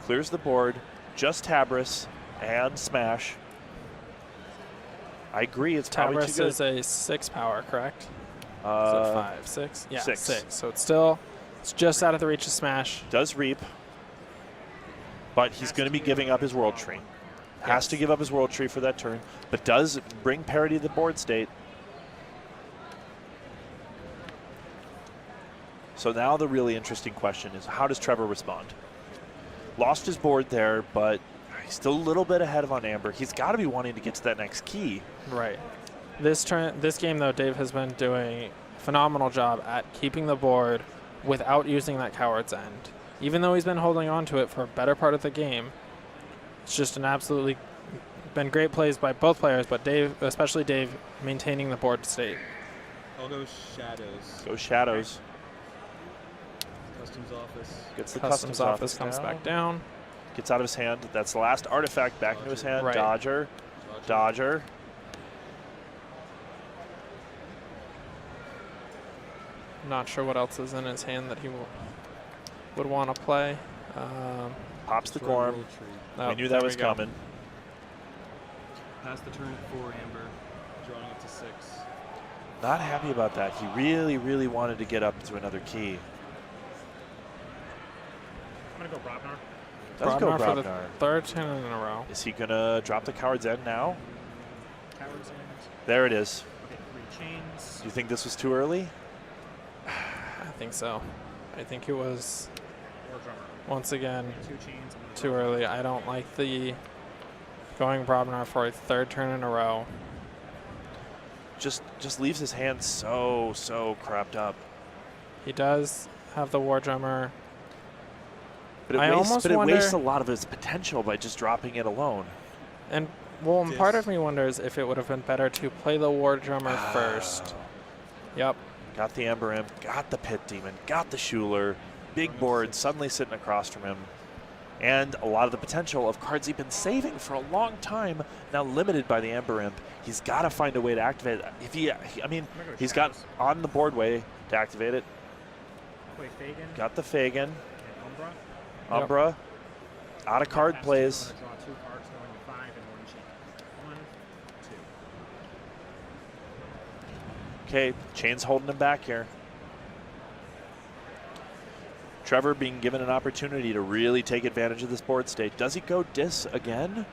Clears the board, just Tabris and Smash. I agree, it's probably too good. Tabris is a 6 power, correct? Is it 5, 6? Yeah, 6. So it's just out of the reach of Smash. Does Reap, but he's going to be giving up his World Tree. Has to give up his World Tree for that turn, but does bring parity to the board state. So now the really interesting question is, how does Trevor respond? Lost his board there, but he's still a little bit ahead of on Amber. He's got to be wanting to get to that next key. Right. This game, though, Dave has been doing a phenomenal job at keeping the board without using that Coward's End. Even though he's been holding on to it for a better part of the game, it's just an absolutely been great plays by both players, but Dave, especially Dave, maintaining the board state. I'll go Shadows. Go Shadows. Customs Office. Gets the Customs Office comes now. back down. Gets out of his hand. That's the last artifact back into his hand. Right. Dodger. Dodger. Not sure what else is in his hand that he would want to play. Pops the Gorm. Oh, we knew that was coming. Pass the turn at 4 Amber, drawing it to 6. Not happy about that. He really, really wanted to get up to another key. I'm going to go Brobnar. Does go for the Brobnar. third turn in a row. Is he going to drop the Coward's End now? Coward's End. There it is. Okay, 3 chains. Do you think this was too early? I think so. I think it was, Or Drummer. once again, 2 chains. too early. I don't like the going Brobnar for a third turn in a row. Just leaves his hand so crapped up. He does have the War Drummer. But it wastes a lot of his potential by just dropping it alone. And, well, part of me wonders if it would have been better to play the War Drummer first. Yep. Got the Ember Imp, got the Pit Demon, got the Schuler. Big board suddenly sitting across from him. And a lot of the potential of cards he's been saving for a long time, now limited by the Ember Imp. He's got to find a way to activate it. He's got on the board way to activate it. Play Fagin. Got the Fagin. And Umbra. Umbra. Out of card plays. I'm going to draw 2 cards going to 5 and 1 chain. 1, 2. Okay, Chain's holding him back here. Trevor being given an opportunity to really take advantage of this board state. Does he go Dis again?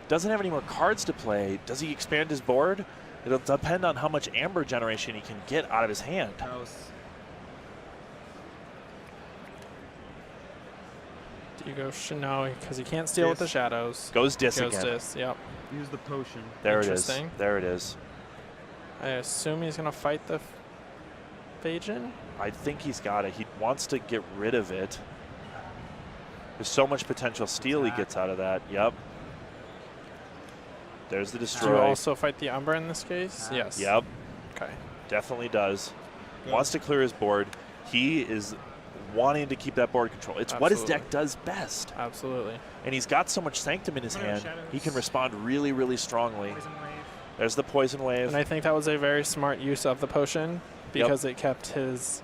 Doesn't have any more cards to play. Does he expand his board? It'll depend on how much Amber generation he can get out of his hand. House. Do you go Shinoe? Because he can't steal with the Shadows. Goes Dis Goes again. Dis, yep. Use the potion. There it is. Interesting. There it is. I assume he's going to fight the Fagin? I think he's got it. He wants to get rid of it. There's so much potential steal he gets out of that. Yep. There's the Do you destroy. also fight the Umbra in this case? Yes. Yep. Okay. Definitely does. Wants to clear his board. He is wanting to keep that board control. It's what his deck does best. Absolutely. And he's got so much Sanctum in his hand, he can respond really, really strongly. Poison Wave. There's the Poison Wave. And I think that was a very smart use of the potion because it kept his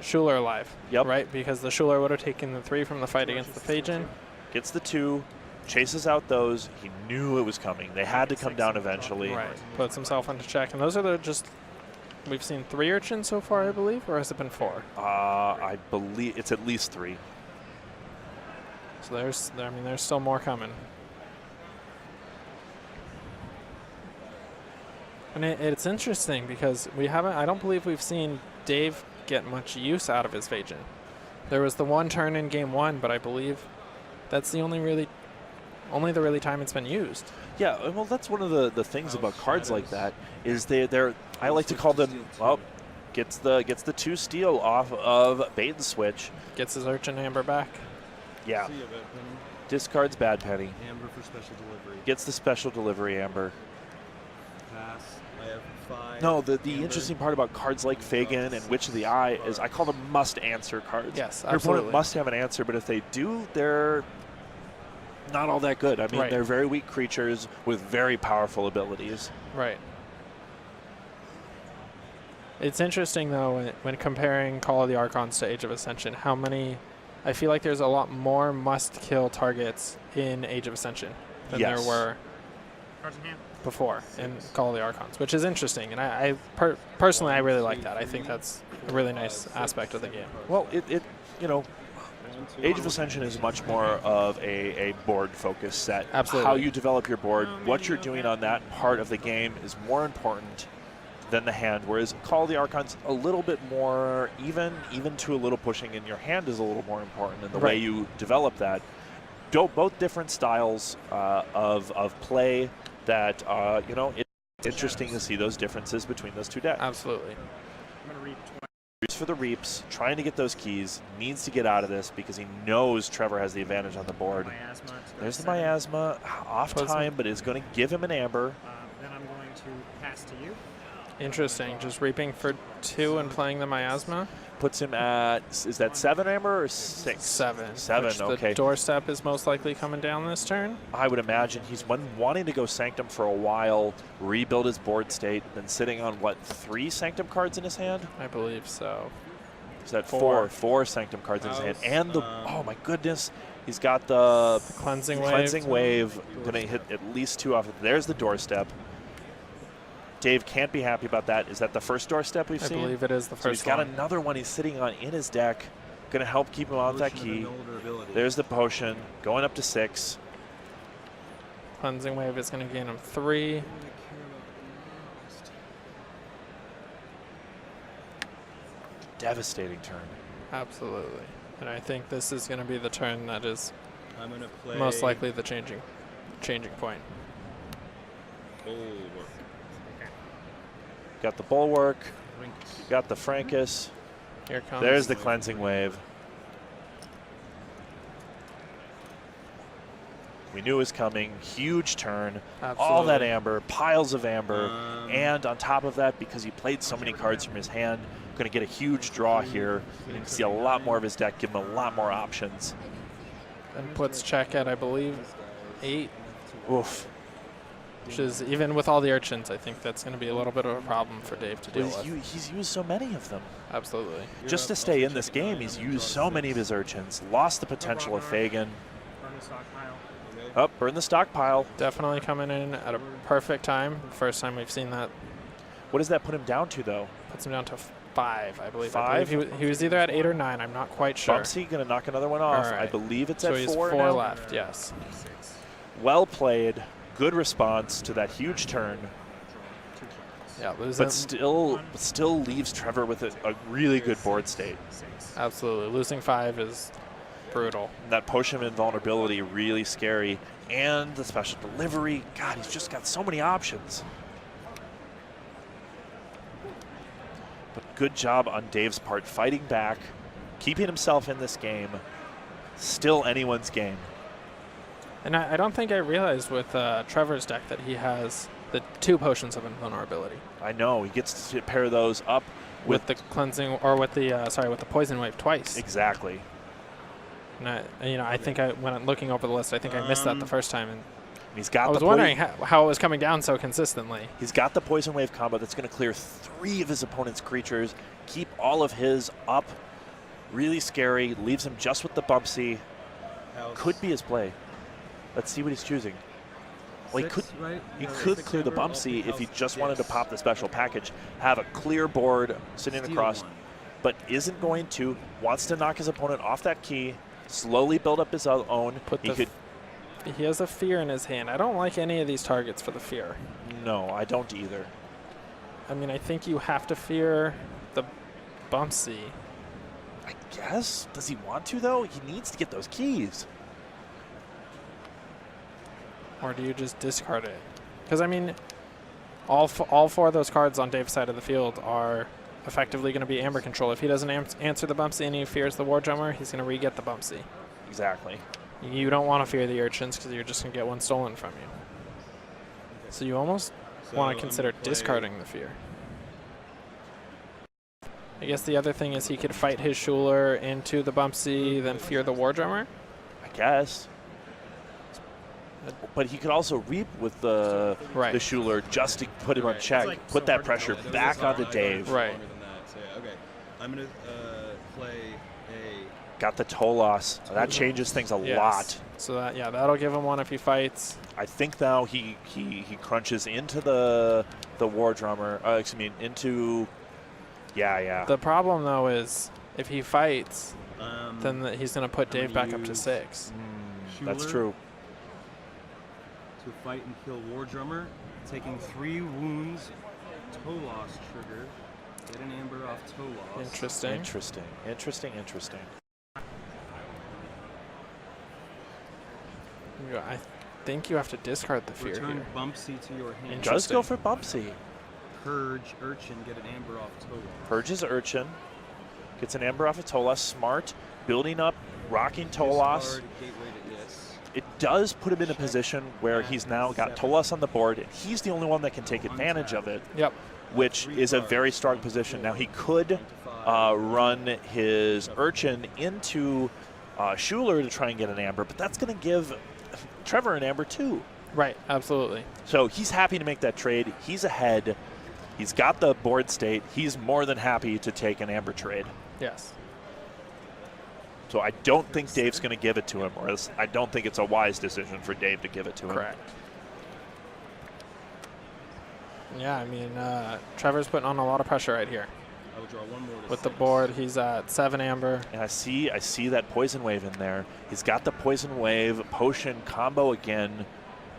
Schuler alive. Yep. Right? Because the Schuler would have taken the 3 from the fight against the Fagin. Gets the 2. chases out those. He knew it was coming. They had to come down eventually. Right. Puts himself into check. And those are we've seen 3 urchins so far, I believe, or has it been 4? I believe it's at least 3. So there's still more coming. And it's interesting because I don't believe we've seen Dave get much use out of his Vajan. There was the one turn in game 1, but I believe that's the only the really time it's been used. Yeah, well, that's one of the things about cards like that is they're I like to call them, well, gets the 2 steal off of bait and switch. Gets his Urchin Amber back. Yeah. See ya, Bad Penny. Discards Bad Penny. Amber for special delivery. Gets the special delivery Amber. Pass. I have 5. No, the Amber. interesting part about cards like Fagin and Witch of the Eye is I call them must-answer cards. Yes, Your absolutely. opponent must have an answer, but if they do, they're not all that good. I mean, Right. they're very weak creatures with very powerful abilities. Right. It's interesting, though, when comparing Call of the Archons to Age of Ascension, how many... I feel like there's a lot more must-kill targets in Age of Ascension than Yes. there were Cards in hand. before in Call of the Archons, which is interesting. And personally, I really like that. I think that's a really nice aspect of the game. Well, it Age of Ascension is much more of a board-focused set. Absolutely. How you develop your board, what you're doing on that part of the game is more important than the hand, whereas Call of the Archons a little bit more even to a little pushing in your hand is a little more important in the way Right. you develop that. Both different styles of play that, it's interesting to see those differences between those 2 decks. Absolutely. I'm going to read 20. For the Reaps, trying to get those keys, needs to get out of this because he knows Trevor has the advantage on the board. Miasma. It's There's the 7. Miasma, off time, but is going to give him an Amber. Then I'm going to pass to you. Interesting. Just reaping for 2 and playing the Miasma. Puts him at, is that 7 Amber or 6? 7. 7, which okay. The doorstep is most likely coming down this turn. I would imagine he's been wanting to go Sanctum for a while, rebuild his board state, been sitting on, 3 Sanctum cards in his hand? I believe so. Is that 4? 4 Sanctum cards in his hand. House, And oh my goodness, he's got the Cleansing Wave. Cleansing Wave, going to hit at least 2 off. There's the doorstep. Dave can't be happy about that. Is that the first doorstep we've I seen? believe it is the So first he's got one. another one he's sitting on in his deck. Going to help keep him off that Potion of key. annulled ability. There's the potion, going up to 6. Cleansing Wave is going to gain him 3. Devastating turn. Absolutely. And I think this is going to be the turn that is I'm going to play most likely the changing point. Bulwark. Got the Bulwark, Rinks. got the Frankus. Here comes. There's the Cleansing Wave. We knew it was coming. Huge turn. All that Absolutely. Amber, piles of Amber. And on top of that, because he played so many cards from his hand, going to get a huge draw here. You can see a lot more of his deck, give him a lot more options. And puts check at, I believe, 8. Oof. Which is, even with all the urchins, I think that's going to be a little bit of a problem for Dave to deal Well, with. he's used so many of them. Absolutely. Just to stay in this game, he's used so many of his urchins. Lost the potential of Fagin. Burn the stockpile. Up, burn the stockpile. Definitely coming in at a perfect time. First time we've seen that. What does that put him down to, though? Puts him down to 5, I believe. 5? He was either at 8 or 9. I'm not quite sure. Bumpsy going to knock another one off. All right. I believe it's So at he's 4 4 now. left, yes. 6. Well played. Good response to that huge turn. Yeah, losing. But still leaves Trevor with a really good board state. 6. Absolutely. Losing 5 is brutal. That potion of invulnerability, really scary. And the special delivery. God, he's just got so many options. But good job on Dave's part, fighting back, keeping himself in this game. Still anyone's game. And I don't think I realized with Trevor's deck that he has the 2 potions of invulnerability. I know, he gets to pair those up With the cleansing, or with the, with the poison wave twice. Exactly. And I think when I'm looking over the list, I think I missed that the first time. And He's got I was wondering how it was coming down so consistently. He's got the poison wave combo that's going to clear 3 of his opponent's creatures, keep all of his up. Really scary, leaves him just with the Bumpsy. House. Could be his play. Let's see what he's choosing. Well, Six, he could right? he No, could six clear the amber, bump all C three if he houses. just wanted to Yes. pop the special package, have a clear board sitting Steal across, one. but isn't going to. Wants to knock his opponent off that key, slowly build up his own. He has a fear in his hand. I don't like any of these targets for the fear. No, I don't either. I mean, I think you have to fear the bump C. I guess. Does he want to, though? He needs to get those keys. Or do you just discard it? Because, I mean, all four of those cards on Dave's side of the field are effectively going to be amber control. If he doesn't answer the bump C and he fears the War Drummer, he's going to re-get the bump C. Exactly. You don't want to fear the Urchins because you're just going to get one stolen from you. So you almost want to consider discarding the fear. I guess the other thing is he could fight his Schuler into the bump C, then fear the War Drummer. I guess. But he could also reap with the Schuler just to put him on check, like put so that hard to pressure tell. back onto Dave. Right. Longer than that. So, yeah, okay, I'm gonna play a. Got the toe loss. That changes things a lot. So that that'll give him one if he fights. I think now he crunches into the War Drummer. Excuse me, into. Yeah. The problem though is if he fights, then he's going to put Dave back up to 6. That's true. To fight and kill War Drummer, taking 3 wounds, toe loss trigger, get an amber off toe loss. Interesting. I think you have to discard the fear Return here. bump C to your hand. Does go for bump C. Purge Urchin, get an amber off toe loss. Purges Urchin. Gets an amber off of toe loss. Smart. Building up. Rocking toe loss. Discard gateway to Dis. It does put him in a position where he's now got toe loss on the board, and he's the only one that can take advantage of it. Yep. Which is a very strong position. Now he could run his Urchin into Schuler to try and get an amber, but that's going to give Trevor an amber too. Right, absolutely. So he's happy to make that trade. He's ahead. He's got the board state. He's more than happy to take an amber trade. Yes. So I don't think Dave's going to give it to him, or else I don't think it's a wise decision for Dave to give it to him. Correct. Yeah, I mean, Trevor's putting on a lot of pressure right here. I will draw one more. With the board, he's at 7 amber. And I see that poison wave in there. He's got the poison wave potion combo again.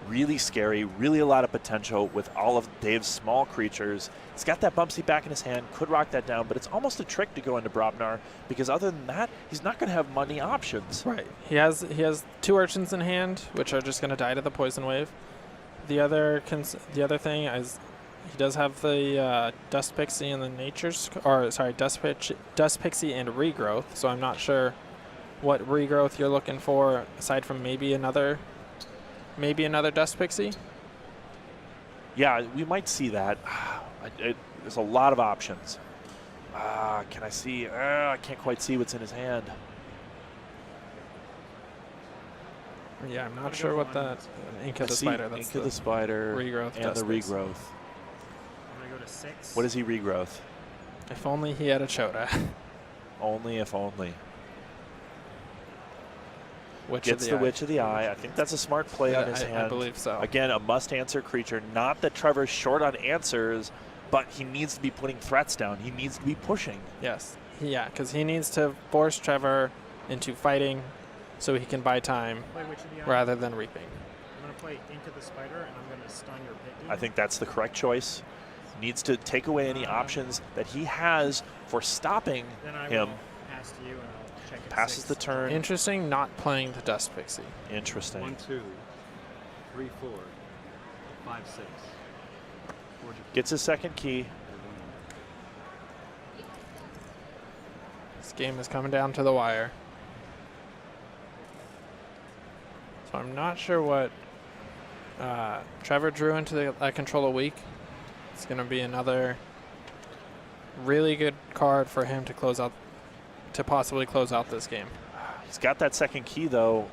Really scary, really a lot of potential with all of Dave's small creatures. He's got that Bumpsy back in his hand, could rock that down, but it's almost a trick to go into Brobnar because other than that, he's not going to have money options. Right. He has 2 Urchins in hand, which are just going to die to the poison wave. The other thing is he does have the Dust Pixie and the Dust Pixie and Regrowth. So I'm not sure what Regrowth you're looking for aside from maybe another Dust Pixie. Yeah, we might see that. There's a lot of options. Can I see? I can't quite see what's in his hand. Yeah, I'm not sure what that Ink of the Spider. That's Ink of the Spider Regrowth and the Dust Regrowth. I'm gonna go to 6. What is he regrowth? If only he had a Chota. Only if only. Witch Gets of the Eye. Witch of the Eye. I think that's a smart play on his hand. I believe so. Again, a must-answer creature. Not that Trevor's short on answers, but he needs to be putting threats down. He needs to be pushing. Yes. Yeah, because he needs to force Trevor into fighting so he can buy time Play Witch of the Eye. rather than reaping. I'm gonna play Into the Spider, and I'm gonna stun your pit demon. I think that's the correct choice. Needs to take away any options that he has for stopping Then I him. will pass to you, and I'll check at Passes 6. the turn. Interesting not playing the Dust Pixie. Interesting. 1, 2, 3, 4, 5, 6. Gets his second key. This game is coming down to the wire. So I'm not sure what Trevor drew into that control a week. It's going to be another really good card for him to close out, to possibly close out this game. He's got that second key, though.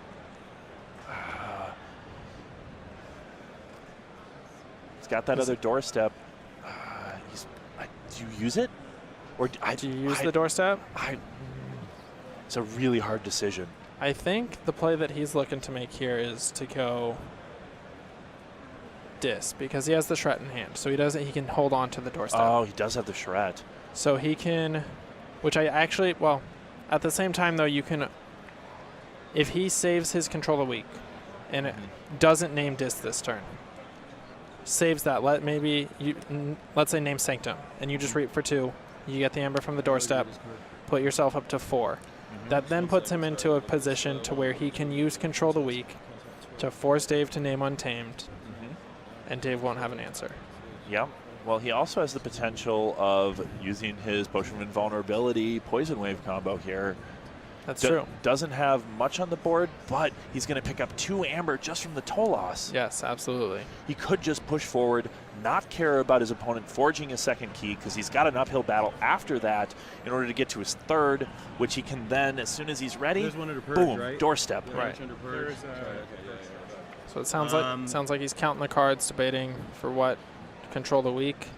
He's got that other doorstep. Do you use it? Or Do you use the doorstep? It's a really hard decision. I think the play that he's looking to make here is to go Dis, because he has the Shred in hand. So he can hold on to the doorstep. Oh, he does have the Shred. So he can, which I actually, well, at the same time though, you can, if he saves his control of weak and it doesn't name Dis this turn, saves that, let's say name Sanctum, and you just reap for 2, you get the Amber from the doorstep, put yourself up to 4. That then puts him into a position to where he can use control the weak to force Dave to name Untamed, and Dave won't have an answer. Yeah. Well, he also has the potential of using his Potion of Invulnerability Poison Wave combo here. That's true. Doesn't have much on the board, but he's going to pick up 2 Amber just from the Tolos. Yes, absolutely. He could just push forward, not care about his opponent forging a second key, because he's got an uphill battle after that in order to get to his 3rd, which he can then, as soon as he's ready, There's one under purge, boom, right? doorstep. Right. Under purge. So it sounds like he's counting the cards, debating for what to control the weak.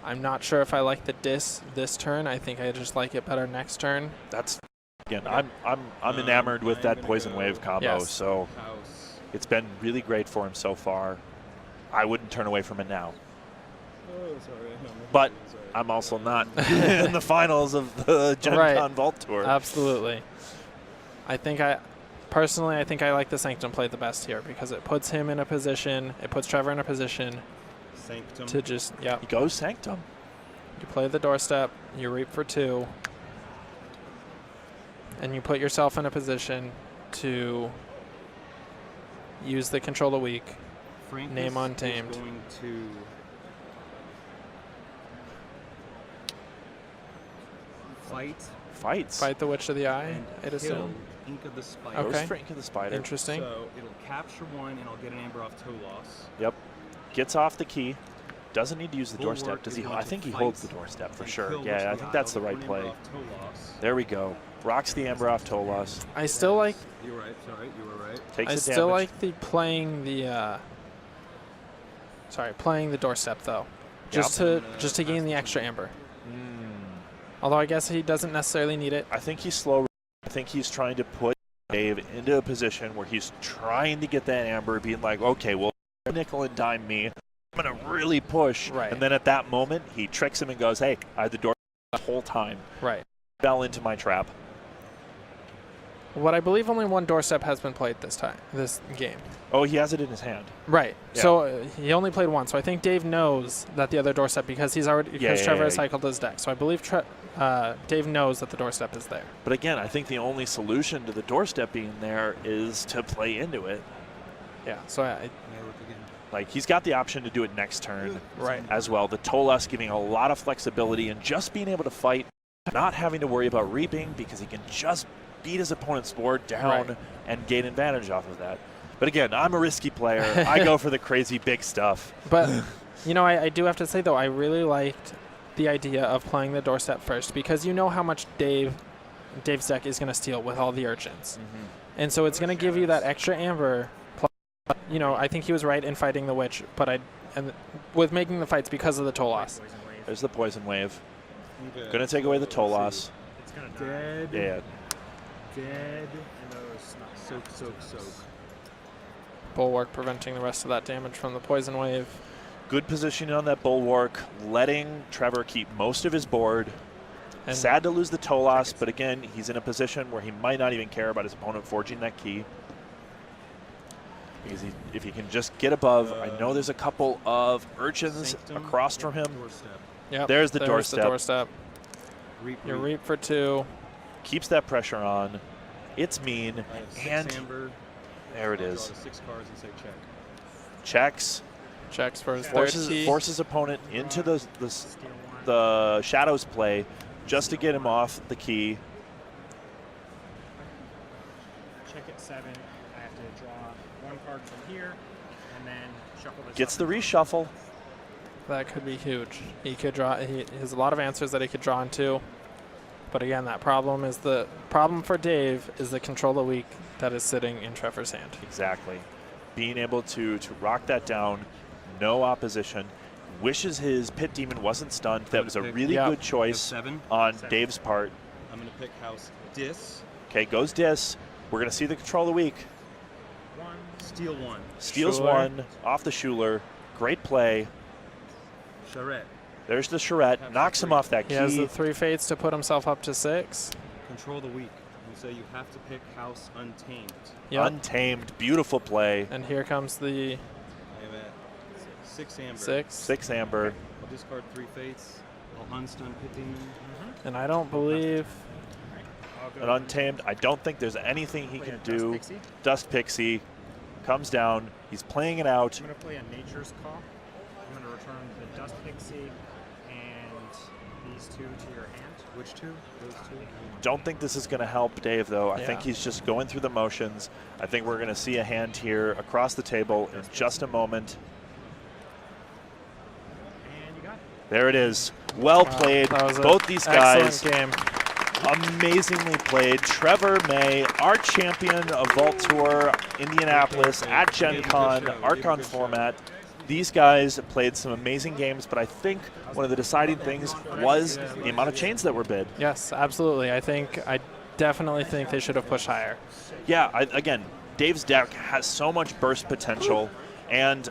I'm not sure if I like the Dis this turn. I think I just like it better next turn. That's, again, I'm enamored with that Poison Wave combo, so it's been really great for him so far. I wouldn't turn away from it now. But I'm also not in the finals of the Gencon Vault Tour. Absolutely. I think I like the Sanctum play the best here because it puts him in a position, it puts Trevor in a position Sanctum. to just, He goes Sanctum. You play the doorstep, you reap for 2, and you put yourself in a position to use the control the weak, name Untamed. Is going to Fight the Witch of the Eye, I'd assume. Ink of the Spider. Okay. Goes for Ink of the Spider. Interesting. So it'll capture 1, and I'll get an Amber off Tolos. Yep. Gets off the key. Doesn't need to use the Bulwark doorstep. Does is he? going I to think he fight holds the doorstep for and sure. kill Yeah, I Witch think of that's the the Eye. right I'll play. get an Amber off Tolos. There we go. Rocks the Amber off Tolos. I still like. You were right. Sorry, you were right. Takes I the still damage. like the playing the doorstep though, just to gain the extra Amber. Although I guess he doesn't necessarily need it. I think he's slow. I think he's trying to put Dave into a position where he's trying to get that Amber, being like, okay, well, nickel and dime me. I'm going to really push. Right. And then at that moment, he tricks him and goes, hey, I had the door the whole time. Right. Fell into my trap. What I believe only 1 doorstep has been played this game. Oh, he has it in his hand. Right. Yeah. So he only played 1. So I think Dave knows that the other doorstep because Trevor has cycled his deck. So I believe Dave knows that the doorstep is there. But again, I think the only solution to the doorstep being there is to play into it. Yeah. So Like, he's got the option to do it next turn right. as well. The Tolos giving a lot of flexibility and just being able to fight, not having to worry about reaping because he can just beat his opponent's board down and gain advantage off of that. But again, I'm a risky player. I go for the crazy big stuff. But, I do have to say, though, I really liked the idea of playing the doorstep first because you know how much Dave's deck is going to steal with all the Urchins. And so it's going to give you that extra Amber. I think he was right in fighting the Witch, but with making the fights because of the Tolos. There's the Poison Wave. Okay. Going to take away the Tolos. It's going to die. Yeah. Dead. And those soak. Bulwark preventing the rest of that damage from the Poison Wave. Good positioning on that Bulwark, letting Trevor keep most of his board. And sad to lose the Tolos, but again, he's in a position where he might not even care about his opponent forging that key. Because if he can just get above, I know there's a couple of Urchins across from him. Yep, there's the doorstep. You reap for 2. Keeps that pressure on. It's mean. And Amber. there it is. 6 cards and say check. Checks. Checks for his forces opponent into the Shadows play just to get him off the key. Check at 7. I have to draw 1 card from here, and then shuffle this. Gets the reshuffle. That could be huge. He could draw. He has a lot of answers that he could draw into. But again, the problem for Dave is the control the weak that is sitting in Trevor's hand. Exactly. Being able to rock that down, no opposition. Wishes his Pit Demon wasn't stunned. That was a really good choice on Dave's part. I'm going to pick House Dis. Okay, goes Dis. We're going to see the control of the week. Steal one. Steals Schuler. one off the Schuler. Great play. Charette. There's the charrette. Knocks him off that He has key. the 3 fates to put himself up to 6. Control the weak. You say you have to pick House Untamed. Yep. Untamed. Beautiful play. And here comes the I'm at 6 amber. 6. 6 amber. I'll discard 3 fates. I'll unstun Pithing. And I don't believe. An Untamed. I don't think there's anything he Play can a Dust do. Pixie. Dust Pixie comes down. He's playing it out. I'm going to play a Nature's Call. I'm going to return the Dust Pixie and these 2 to your hand. Which 2? Those 2? Don't think this is going to help Dave, though. I think Yeah. he's just going through the motions. I think we're going to see a hand here across the table in just a moment. And you got it. There it is. Well Wow, played. that was Both these guys excellent game. amazingly played. Trevor May, our champion of Vault Tour, Indianapolis at Gencon, Archon format. These guys played some amazing games, but I think one of the deciding things was the amount of chains that were bid. Yes, absolutely. I definitely think they should have pushed higher. Yeah, again, Dave's deck has so much burst potential, and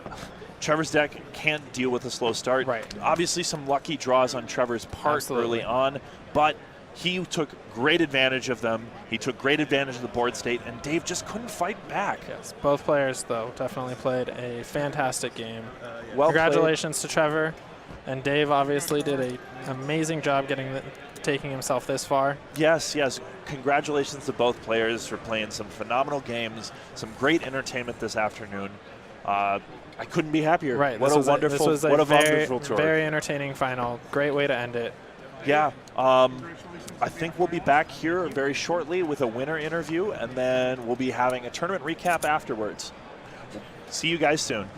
Trevor's deck can't deal with a slow start. Right. Obviously, some lucky draws on Trevor's part Absolutely. early on, but he took great advantage of them. He took great advantage of the board state, and Dave just couldn't fight back. Yes, both players, though, definitely played a fantastic game. Well played. Congratulations to Trevor. And Dave obviously did an amazing job taking himself this far. Yes, yes. Congratulations to both players for playing some phenomenal games, some great entertainment this afternoon. I couldn't be happier. Right. What a wonderful, what a wonderful tour. Very entertaining final. Great way to end it. Yeah. I think we'll be back here very shortly with a winner interview, and then we'll be having a tournament recap afterwards. See you guys soon.